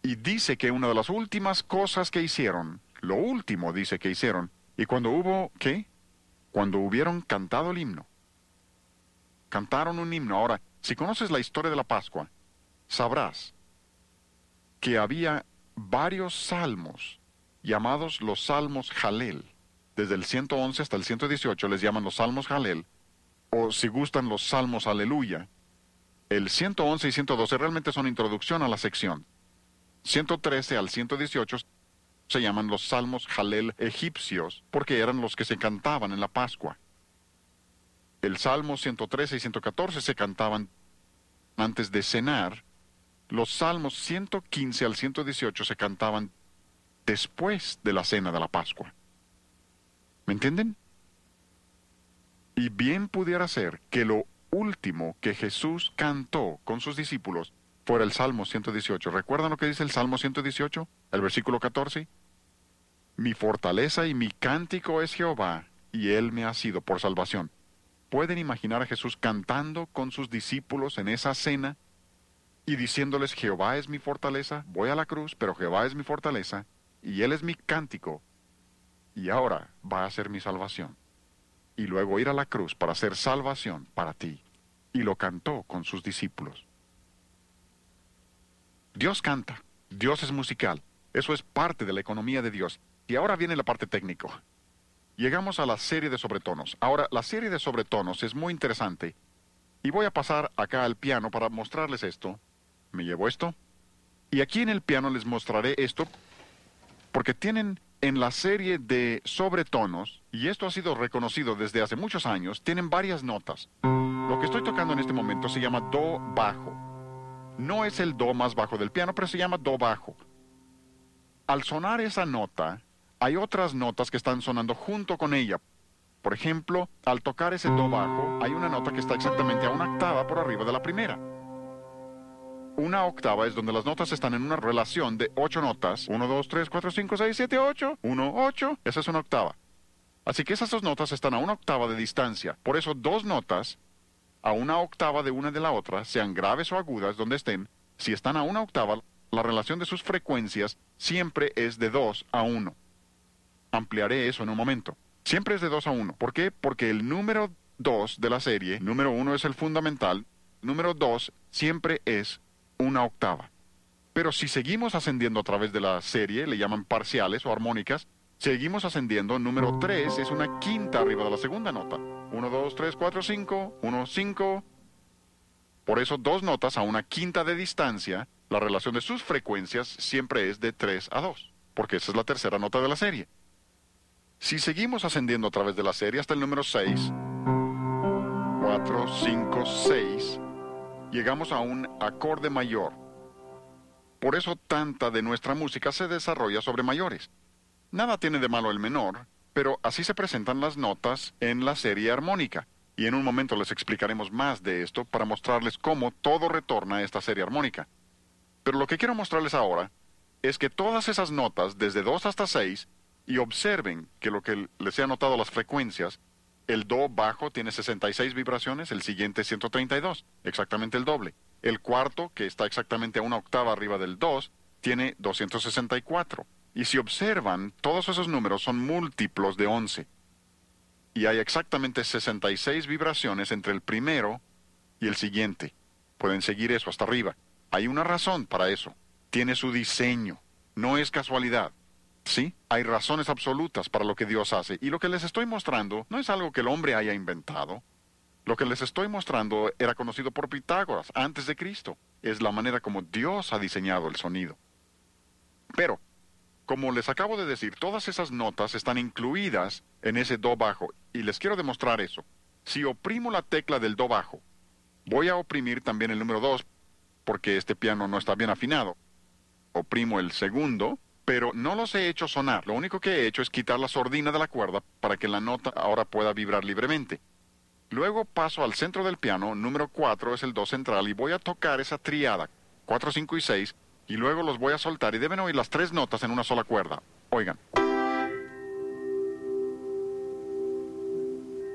Y dice que una de las últimas cosas que hicieron, lo último dice que hicieron, y cuando hubo, ¿qué? Cuando hubieron cantado el himno. Cantaron un himno. Ahora, si conoces la historia de la Pascua, sabrás que había varios salmos, llamados los salmos Jalel. Desde el 111 hasta el 118 les llaman los salmos Jalel, o si gustan los salmos Aleluya. El 111 y 112 realmente son introducción a la sección. 113 al 118 se llaman los salmos Jalel egipcios, porque eran los que se cantaban en la Pascua. El Salmo 113 y 114 se cantaban antes de cenar. Los Salmos 115 al 118 se cantaban después de la cena de la Pascua. ¿Me entienden? Y bien pudiera ser que lo último que Jesús cantó con sus discípulos fuera el Salmo 118. ¿Recuerdan lo que dice el Salmo 118? El versículo 14. Mi fortaleza y mi cántico es Jehová, y Él me ha sido por salvación. ¿Pueden imaginar a Jesús cantando con sus discípulos en esa cena y diciéndoles, Jehová es mi fortaleza, voy a la cruz, pero Jehová es mi fortaleza, y Él es mi cántico, y ahora va a ser mi salvación? Y luego ir a la cruz para hacer salvación para ti. Y lo cantó con sus discípulos. Dios canta, Dios es musical, eso es parte de la economía de Dios. Y ahora viene la parte técnica. Llegamos a la serie de sobretonos. Ahora, la serie de sobretonos es muy interesante. Y voy a pasar acá al piano para mostrarles esto. Me llevo esto. Y aquí en el piano les mostraré esto, porque tienen en la serie de sobretonos, y esto ha sido reconocido desde hace muchos años, tienen varias notas. Lo que estoy tocando en este momento se llama do bajo. No es el do más bajo del piano, pero se llama do bajo. Al sonar esa nota, hay otras notas que están sonando junto con ella. Por ejemplo, al tocar ese do bajo, hay una nota que está exactamente a una octava por arriba de la primera. Una octava es donde las notas están en una relación de 8 notas. 1, 2, 3, 4, 5, 6, 7, 8. 1, 8. Esa es una octava. Así que esas dos notas están a una octava de distancia. Por eso dos notas a una octava de una de la otra, sean graves o agudas donde estén, si están a una octava, la relación de sus frecuencias siempre es de 2 a 1. Ampliaré eso en un momento. Siempre es de 2 a 1. ¿Por qué? Porque el número 2 de la serie, número 1 es el fundamental, número 2 siempre es una octava. Pero si seguimos ascendiendo a través de la serie, le llaman parciales o armónicas, seguimos ascendiendo, número 3 es una quinta arriba de la segunda nota. 1, 2, 3, 4, 5, 1, 5. Por eso dos notas a una quinta de distancia La relación de sus frecuencias siempre es de 3 a 2, porque esa es la tercera nota de la serie. Si seguimos ascendiendo a través de la serie hasta el número 6, 4, 5, 6, llegamos a un acorde mayor. Por eso tanta de nuestra música se desarrolla sobre mayores. Nada tiene de malo el menor, pero así se presentan las notas en la serie armónica. Y en un momento les explicaremos más de esto para mostrarles cómo todo retorna a esta serie armónica. Pero lo que quiero mostrarles ahora es que todas esas notas, desde 2 hasta 6, y observen que lo que les he anotado las frecuencias, el do bajo tiene 66 vibraciones, el siguiente 132, exactamente el doble. El cuarto, que está exactamente a una octava arriba del 2, tiene 264. Y si observan, todos esos números son múltiplos de 11. Y hay exactamente 66 vibraciones entre el primero y el siguiente. Pueden seguir eso hasta arriba. Hay una razón para eso. Tiene su diseño. No es casualidad. Sí, hay razones absolutas para lo que Dios hace. Y lo que les estoy mostrando no es algo que el hombre haya inventado. Lo que les estoy mostrando era conocido por Pitágoras antes de Cristo. Es la manera como Dios ha diseñado el sonido. Pero, como les acabo de decir, todas esas notas están incluidas en ese do bajo. Y les quiero demostrar eso. Si oprimo la tecla del do bajo, voy a oprimir también el número 2, porque este piano no está bien afinado. Oprimo el segundo, pero no los he hecho sonar. Lo único que he hecho es quitar la sordina de la cuerda para que la nota ahora pueda vibrar libremente. Luego paso al centro del piano, número 4 es el do central, y voy a tocar esa triada, 4, 5 y 6, y luego los voy a soltar, y deben oír las 3 notas en una sola cuerda. Oigan.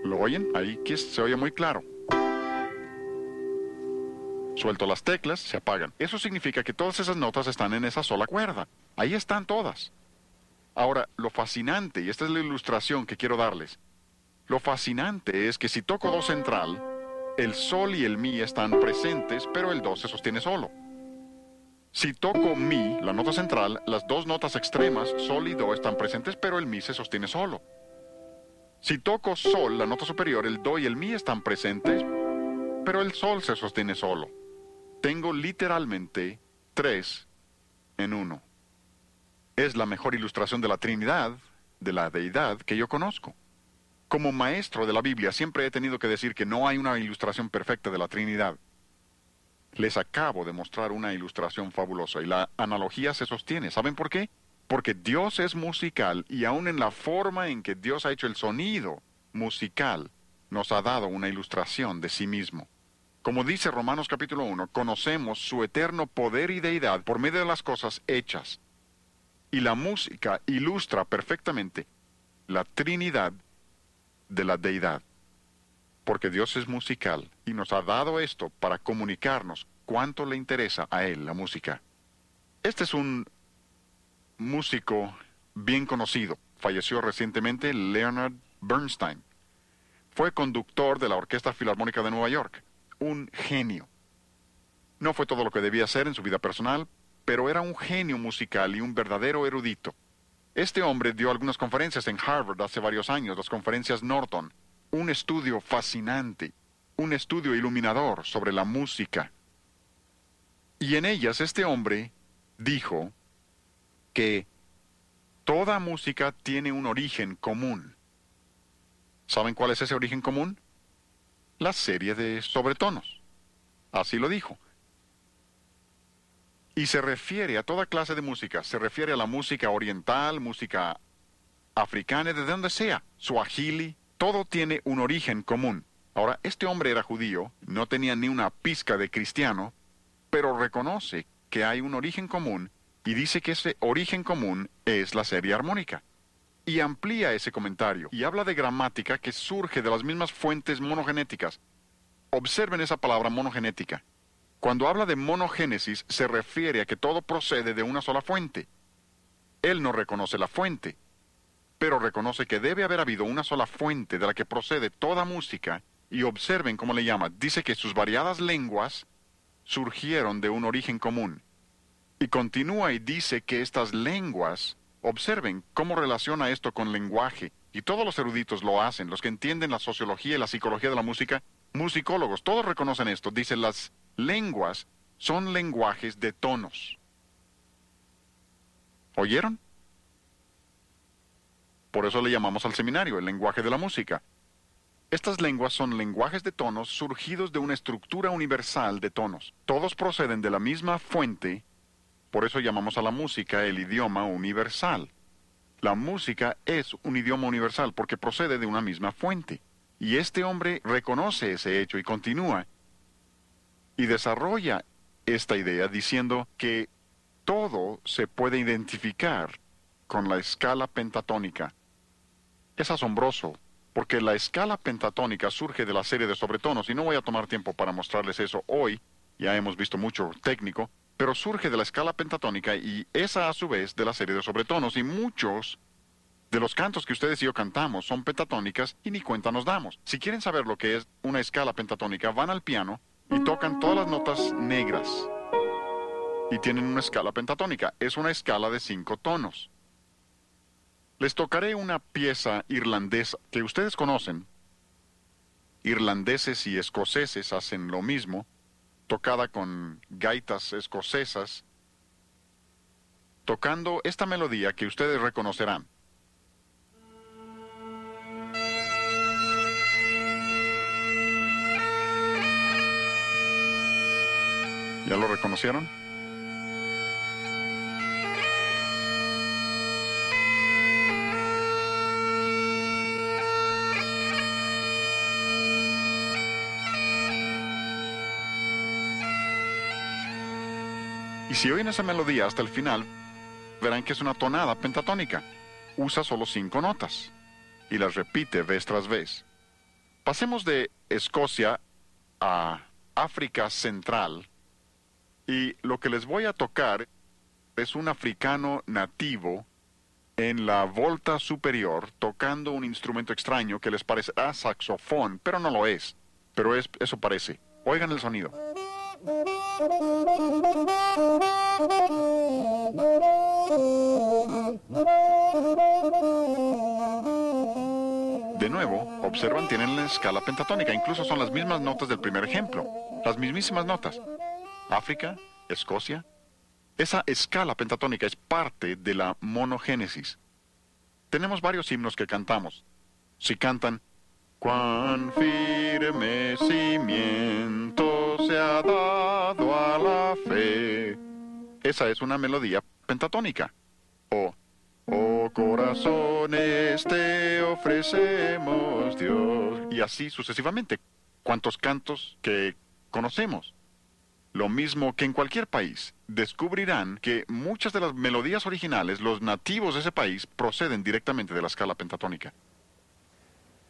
¿Lo oyen? Ahí que se oye muy claro. Suelto las teclas, se apagan. Eso significa que todas esas notas están en esa sola cuerda. Ahí están todas. Ahora, lo fascinante, y esta es la ilustración que quiero darles, lo fascinante es que si toco do central, el sol y el mi están presentes, pero el do se sostiene solo. Si toco mi, la nota central, las dos notas extremas, sol y do, están presentes, pero el mi se sostiene solo. Si toco sol, la nota superior, el do y el mi están presentes, pero el sol se sostiene solo. Tengo literalmente 3 en 1. Es la mejor ilustración de la Trinidad, de la deidad, que yo conozco. Como maestro de la Biblia siempre he tenido que decir que no hay una ilustración perfecta de la Trinidad. Les acabo de mostrar una ilustración fabulosa y la analogía se sostiene. ¿Saben por qué? Porque Dios es musical y aún en la forma en que Dios ha hecho el sonido musical, nos ha dado una ilustración de sí mismo. Como dice Romanos capítulo 1, conocemos su eterno poder y deidad por medio de las cosas hechas. Y la música ilustra perfectamente la Trinidad de la deidad. Porque Dios es musical y nos ha dado esto para comunicarnos cuánto le interesa a Él la música. Este es un músico bien conocido. Falleció recientemente, Leonard Bernstein. Fue conductor de la Orquesta Filarmónica de Nueva York. Un genio. No fue todo lo que debía ser en su vida personal, pero era un genio musical y un verdadero erudito. Este hombre dio algunas conferencias en Harvard hace varios años, las conferencias Norton. Un estudio fascinante, un estudio iluminador sobre la música. Y en ellas este hombre dijo que toda música tiene un origen común. ¿Saben cuál es ese origen común? La serie de sobretonos. Así lo dijo. Y se refiere a toda clase de música. Se refiere a la música oriental, música africana, de donde sea. Swahili, todo tiene un origen común. Ahora, este hombre era judío, no tenía ni una pizca de cristiano, pero reconoce que hay un origen común y dice que ese origen común es la serie armónica. Y amplía ese comentario y habla de gramática que surge de las mismas fuentes monogenéticas. Observen esa palabra monogenética. Cuando habla de monogénesis se refiere a que todo procede de una sola fuente. Él no reconoce la fuente, pero reconoce que debe haber habido una sola fuente de la que procede toda música, y observen cómo le llama. Dice que sus variadas lenguas surgieron de un origen común. Y continúa y dice que estas lenguas, observen cómo relaciona esto con lenguaje, y todos los eruditos lo hacen, los que entienden la sociología y la psicología de la música, musicólogos, todos reconocen esto. Dicen las lenguas son lenguajes de tonos. ¿Oyeron? Por eso le llamamos al seminario el lenguaje de la música. Estas lenguas son lenguajes de tonos surgidos de una estructura universal de tonos. Todos proceden de la misma fuente, por eso llamamos a la música el idioma universal. La música es un idioma universal porque procede de una misma fuente. Y este hombre reconoce ese hecho y continúa y desarrolla esta idea diciendo que todo se puede identificar con la escala pentatónica. Es asombroso, porque la escala pentatónica surge de la serie de sobretonos, y no voy a tomar tiempo para mostrarles eso hoy, ya hemos visto mucho técnico, pero surge de la escala pentatónica y esa a su vez de la serie de sobretonos, y muchos de los cantos que ustedes y yo cantamos son pentatónicas y ni cuenta nos damos. Si quieren saber lo que es una escala pentatónica, van al piano y tocan todas las notas negras y tienen una escala pentatónica. Es una escala de 5 tonos. Les tocaré una pieza irlandesa que ustedes conocen. Irlandeses y escoceses hacen lo mismo, tocada con gaitas escocesas, tocando esta melodía que ustedes reconocerán. ¿Ya lo reconocieron? Y si oyen esa melodía hasta el final, verán que es una tonada pentatónica. Usa solo 5 notas y las repite vez tras vez. Pasemos de Escocia a África Central y lo que les voy a tocar es un africano nativo en la volta superior tocando un instrumento extraño que les parecerá saxofón, pero no lo es. Pero eso parece. Oigan el sonido. De nuevo, observan, tienen la escala pentatónica, incluso son las mismas notas del primer ejemplo, las mismísimas notas. África, Escocia. Esa escala pentatónica es parte de la monogénesis. Tenemos varios himnos que cantamos. Si cantan, cuán firme cimiento se ha dado a la fe. Esa es una melodía pentatónica. O, oh corazones te ofrecemos, Dios. Y así sucesivamente. ¿Cuántos cantos que conocemos? Lo mismo que en cualquier país. Descubrirán que muchas de las melodías originales, los nativos de ese país, proceden directamente de la escala pentatónica.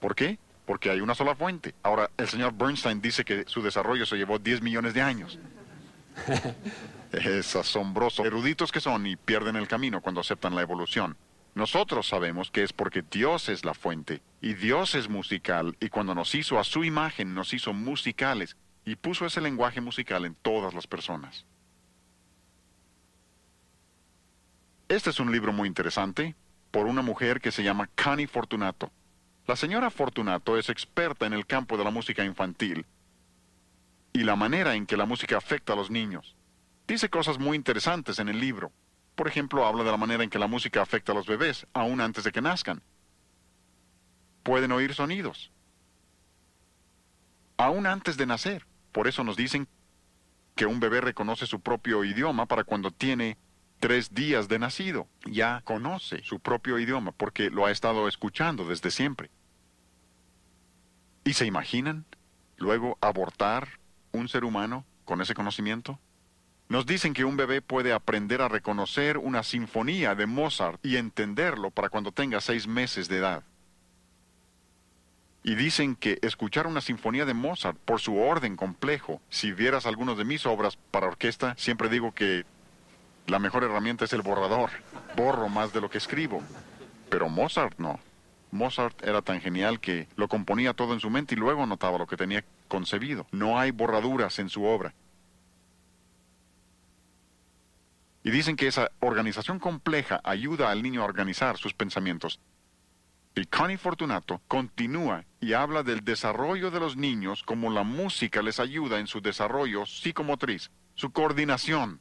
¿Por qué? Porque hay una sola fuente. Ahora, el señor Bernstein dice que su desarrollo se llevó 10 millones de años. Es asombroso. Eruditos que son y pierden el camino cuando aceptan la evolución. Nosotros sabemos que es porque Dios es la fuente, y Dios es musical, y cuando nos hizo a su imagen, nos hizo musicales, y puso ese lenguaje musical en todas las personas. Este es un libro muy interesante, por una mujer que se llama Connie Fortunato. La señora Fortunato es experta en el campo de la música infantil y la manera en que la música afecta a los niños. Dice cosas muy interesantes en el libro. Por ejemplo, habla de la manera en que la música afecta a los bebés, aún antes de que nazcan. Pueden oír sonidos, aún antes de nacer. Por eso nos dicen que un bebé reconoce su propio idioma para cuando tiene 3 días de nacido. Ya conoce su propio idioma porque lo ha estado escuchando desde siempre. ¿Y se imaginan luego abortar un ser humano con ese conocimiento? Nos dicen que un bebé puede aprender a reconocer una sinfonía de Mozart y entenderlo para cuando tenga 6 meses de edad. Y dicen que escuchar una sinfonía de Mozart por su orden complejo, si vieras algunas de mis obras para orquesta, siempre digo que la mejor herramienta es el borrador. Borro más de lo que escribo. Pero Mozart no. Mozart era tan genial que lo componía todo en su mente y luego anotaba lo que tenía concebido. No hay borraduras en su obra. Y dicen que esa organización compleja ayuda al niño a organizar sus pensamientos. Y Connie Fortunato continúa y habla del desarrollo de los niños como la música les ayuda en su desarrollo psicomotriz. su coordinación,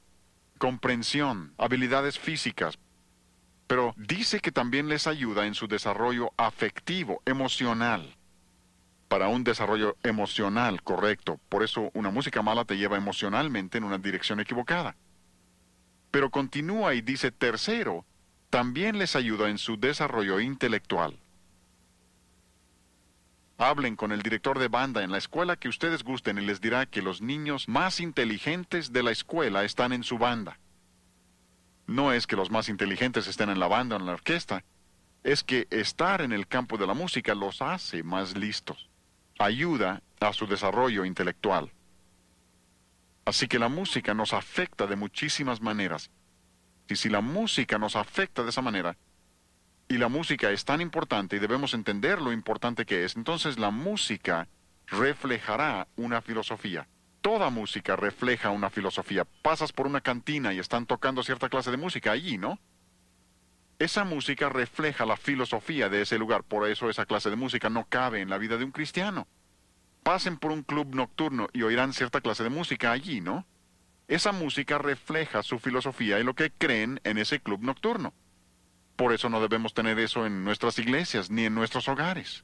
comprensión, habilidades físicas. Pero dice que también les ayuda en su desarrollo afectivo, emocional. Para un desarrollo emocional correcto. Por eso una música mala te lleva emocionalmente en una dirección equivocada. Pero continúa y dice, tercero, también les ayuda en su desarrollo intelectual. Hablen con el director de banda en la escuela que ustedes gusten y les dirá que los niños más inteligentes de la escuela están en su banda. No es que los más inteligentes estén en la banda o en la orquesta, es que estar en el campo de la música los hace más listos. Ayuda a su desarrollo intelectual. Así que la música nos afecta de muchísimas maneras. Y si la música nos afecta de esa manera, y la música es tan importante y debemos entender lo importante que es, entonces la música reflejará una filosofía. Toda música refleja una filosofía. Pasas por una cantina y están tocando cierta clase de música allí, ¿no? Esa música refleja la filosofía de ese lugar. Por eso esa clase de música no cabe en la vida de un cristiano. Pasen por un club nocturno y oirán cierta clase de música allí, ¿no? Esa música refleja su filosofía y lo que creen en ese club nocturno. Por eso no debemos tener eso en nuestras iglesias ni en nuestros hogares.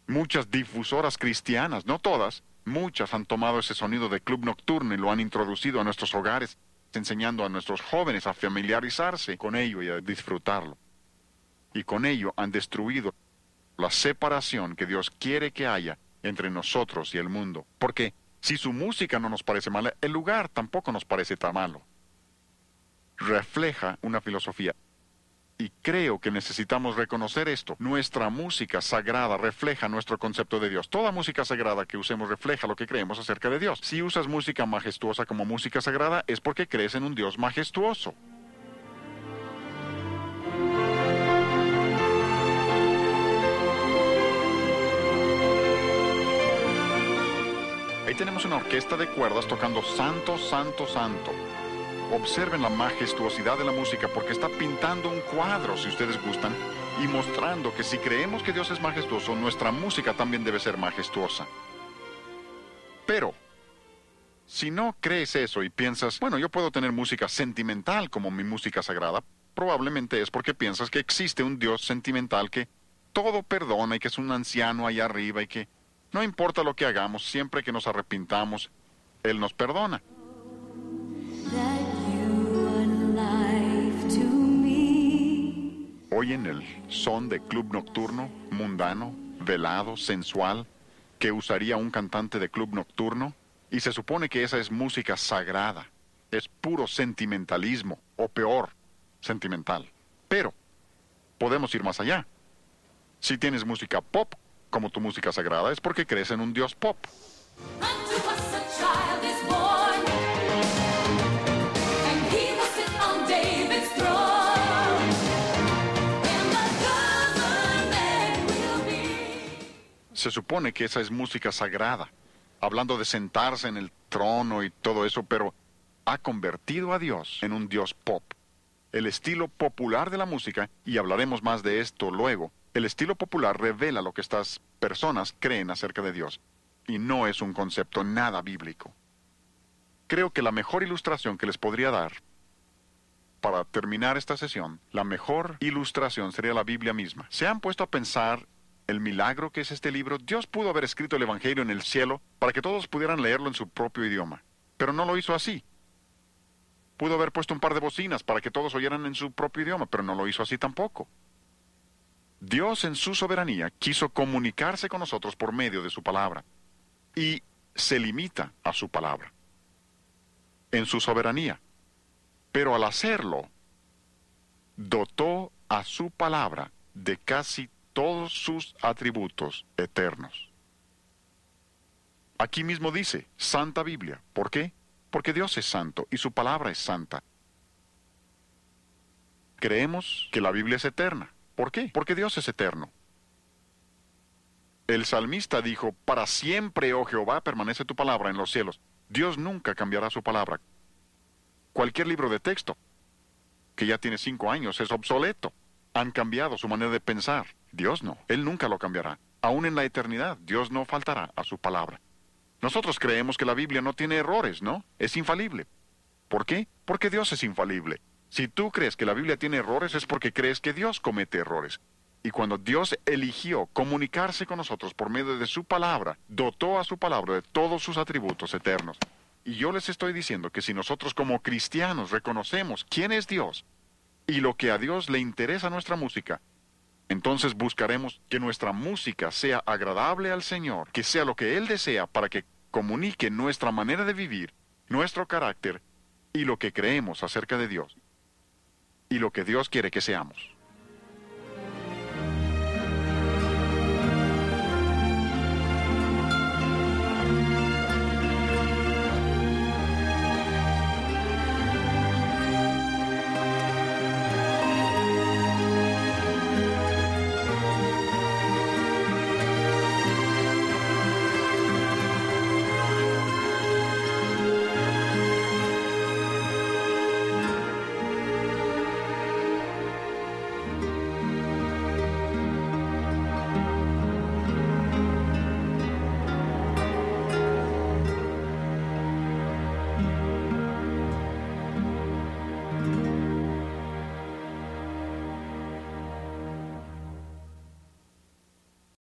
Muchas difusoras cristianas, no todas, muchas han tomado ese sonido de club nocturno y lo han introducido a nuestros hogares, enseñando a nuestros jóvenes a familiarizarse con ello y a disfrutarlo. Y con ello han destruido la separación que Dios quiere que haya entre nosotros y el mundo. Porque si su música no nos parece mala, el lugar tampoco nos parece tan malo. Refleja una filosofía. Y creo que necesitamos reconocer esto. Nuestra música sagrada refleja nuestro concepto de Dios. Toda música sagrada que usemos refleja lo que creemos acerca de Dios. Si usas música majestuosa como música sagrada, es porque crees en un Dios majestuoso. Ahí tenemos una orquesta de cuerdas tocando Santo, Santo, Santo. Observen la majestuosidad de la música porque está pintando un cuadro, si ustedes gustan, y mostrando que si creemos que Dios es majestuoso, nuestra música también debe ser majestuosa. Pero, si no crees eso y piensas, bueno, yo puedo tener música sentimental como mi música sagrada, probablemente es porque piensas que existe un Dios sentimental que todo perdona y que es un anciano allá arriba y que no importa lo que hagamos, siempre que nos arrepintamos, Él nos perdona. Oyen el son de club nocturno, mundano, velado, sensual, que usaría un cantante de club nocturno, y se supone que esa es música sagrada, es puro sentimentalismo, o peor, sentimental. Pero, podemos ir más allá. Si tienes música pop como tu música sagrada, es porque crees en un Dios pop. Se supone que esa es música sagrada, hablando de sentarse en el trono y todo eso, pero ha convertido a Dios en un Dios pop. El estilo popular de la música, y hablaremos más de esto luego, el estilo popular revela lo que estas personas creen acerca de Dios, y no es un concepto nada bíblico. Creo que la mejor ilustración que les podría dar, para terminar esta sesión, la mejor ilustración sería la Biblia misma. ¿Se han puesto a pensar el milagro que es este libro? Dios pudo haber escrito el Evangelio en el cielo para que todos pudieran leerlo en su propio idioma, pero no lo hizo así. Pudo haber puesto un par de bocinas para que todos oyeran en su propio idioma, pero no lo hizo así tampoco. Dios en su soberanía quiso comunicarse con nosotros por medio de su palabra, y se limita a su palabra, en su soberanía. Pero al hacerlo, dotó a su palabra de casi todos sus atributos eternos. Aquí mismo dice, Santa Biblia. ¿Por qué? Porque Dios es santo y su palabra es santa. Creemos que la Biblia es eterna. ¿Por qué? Porque Dios es eterno. El salmista dijo, para siempre, oh Jehová, permanece tu palabra en los cielos. Dios nunca cambiará su palabra. Cualquier libro de texto, que ya tiene 5 años, es obsoleto. Han cambiado su manera de pensar. Dios no. Él nunca lo cambiará. Aún en la eternidad, Dios no faltará a su palabra. Nosotros creemos que la Biblia no tiene errores, ¿no? Es infalible. ¿Por qué? Porque Dios es infalible. Si tú crees que la Biblia tiene errores es porque crees que Dios comete errores. Y cuando Dios eligió comunicarse con nosotros por medio de su palabra, dotó a su palabra de todos sus atributos eternos. Y yo les estoy diciendo que si nosotros como cristianos reconocemos quién es Dios y lo que a Dios le interesa nuestra música, entonces buscaremos que nuestra música sea agradable al Señor, que sea lo que Él desea para que comunique nuestra manera de vivir, nuestro carácter y lo que creemos acerca de Dios y lo que Dios quiere que seamos.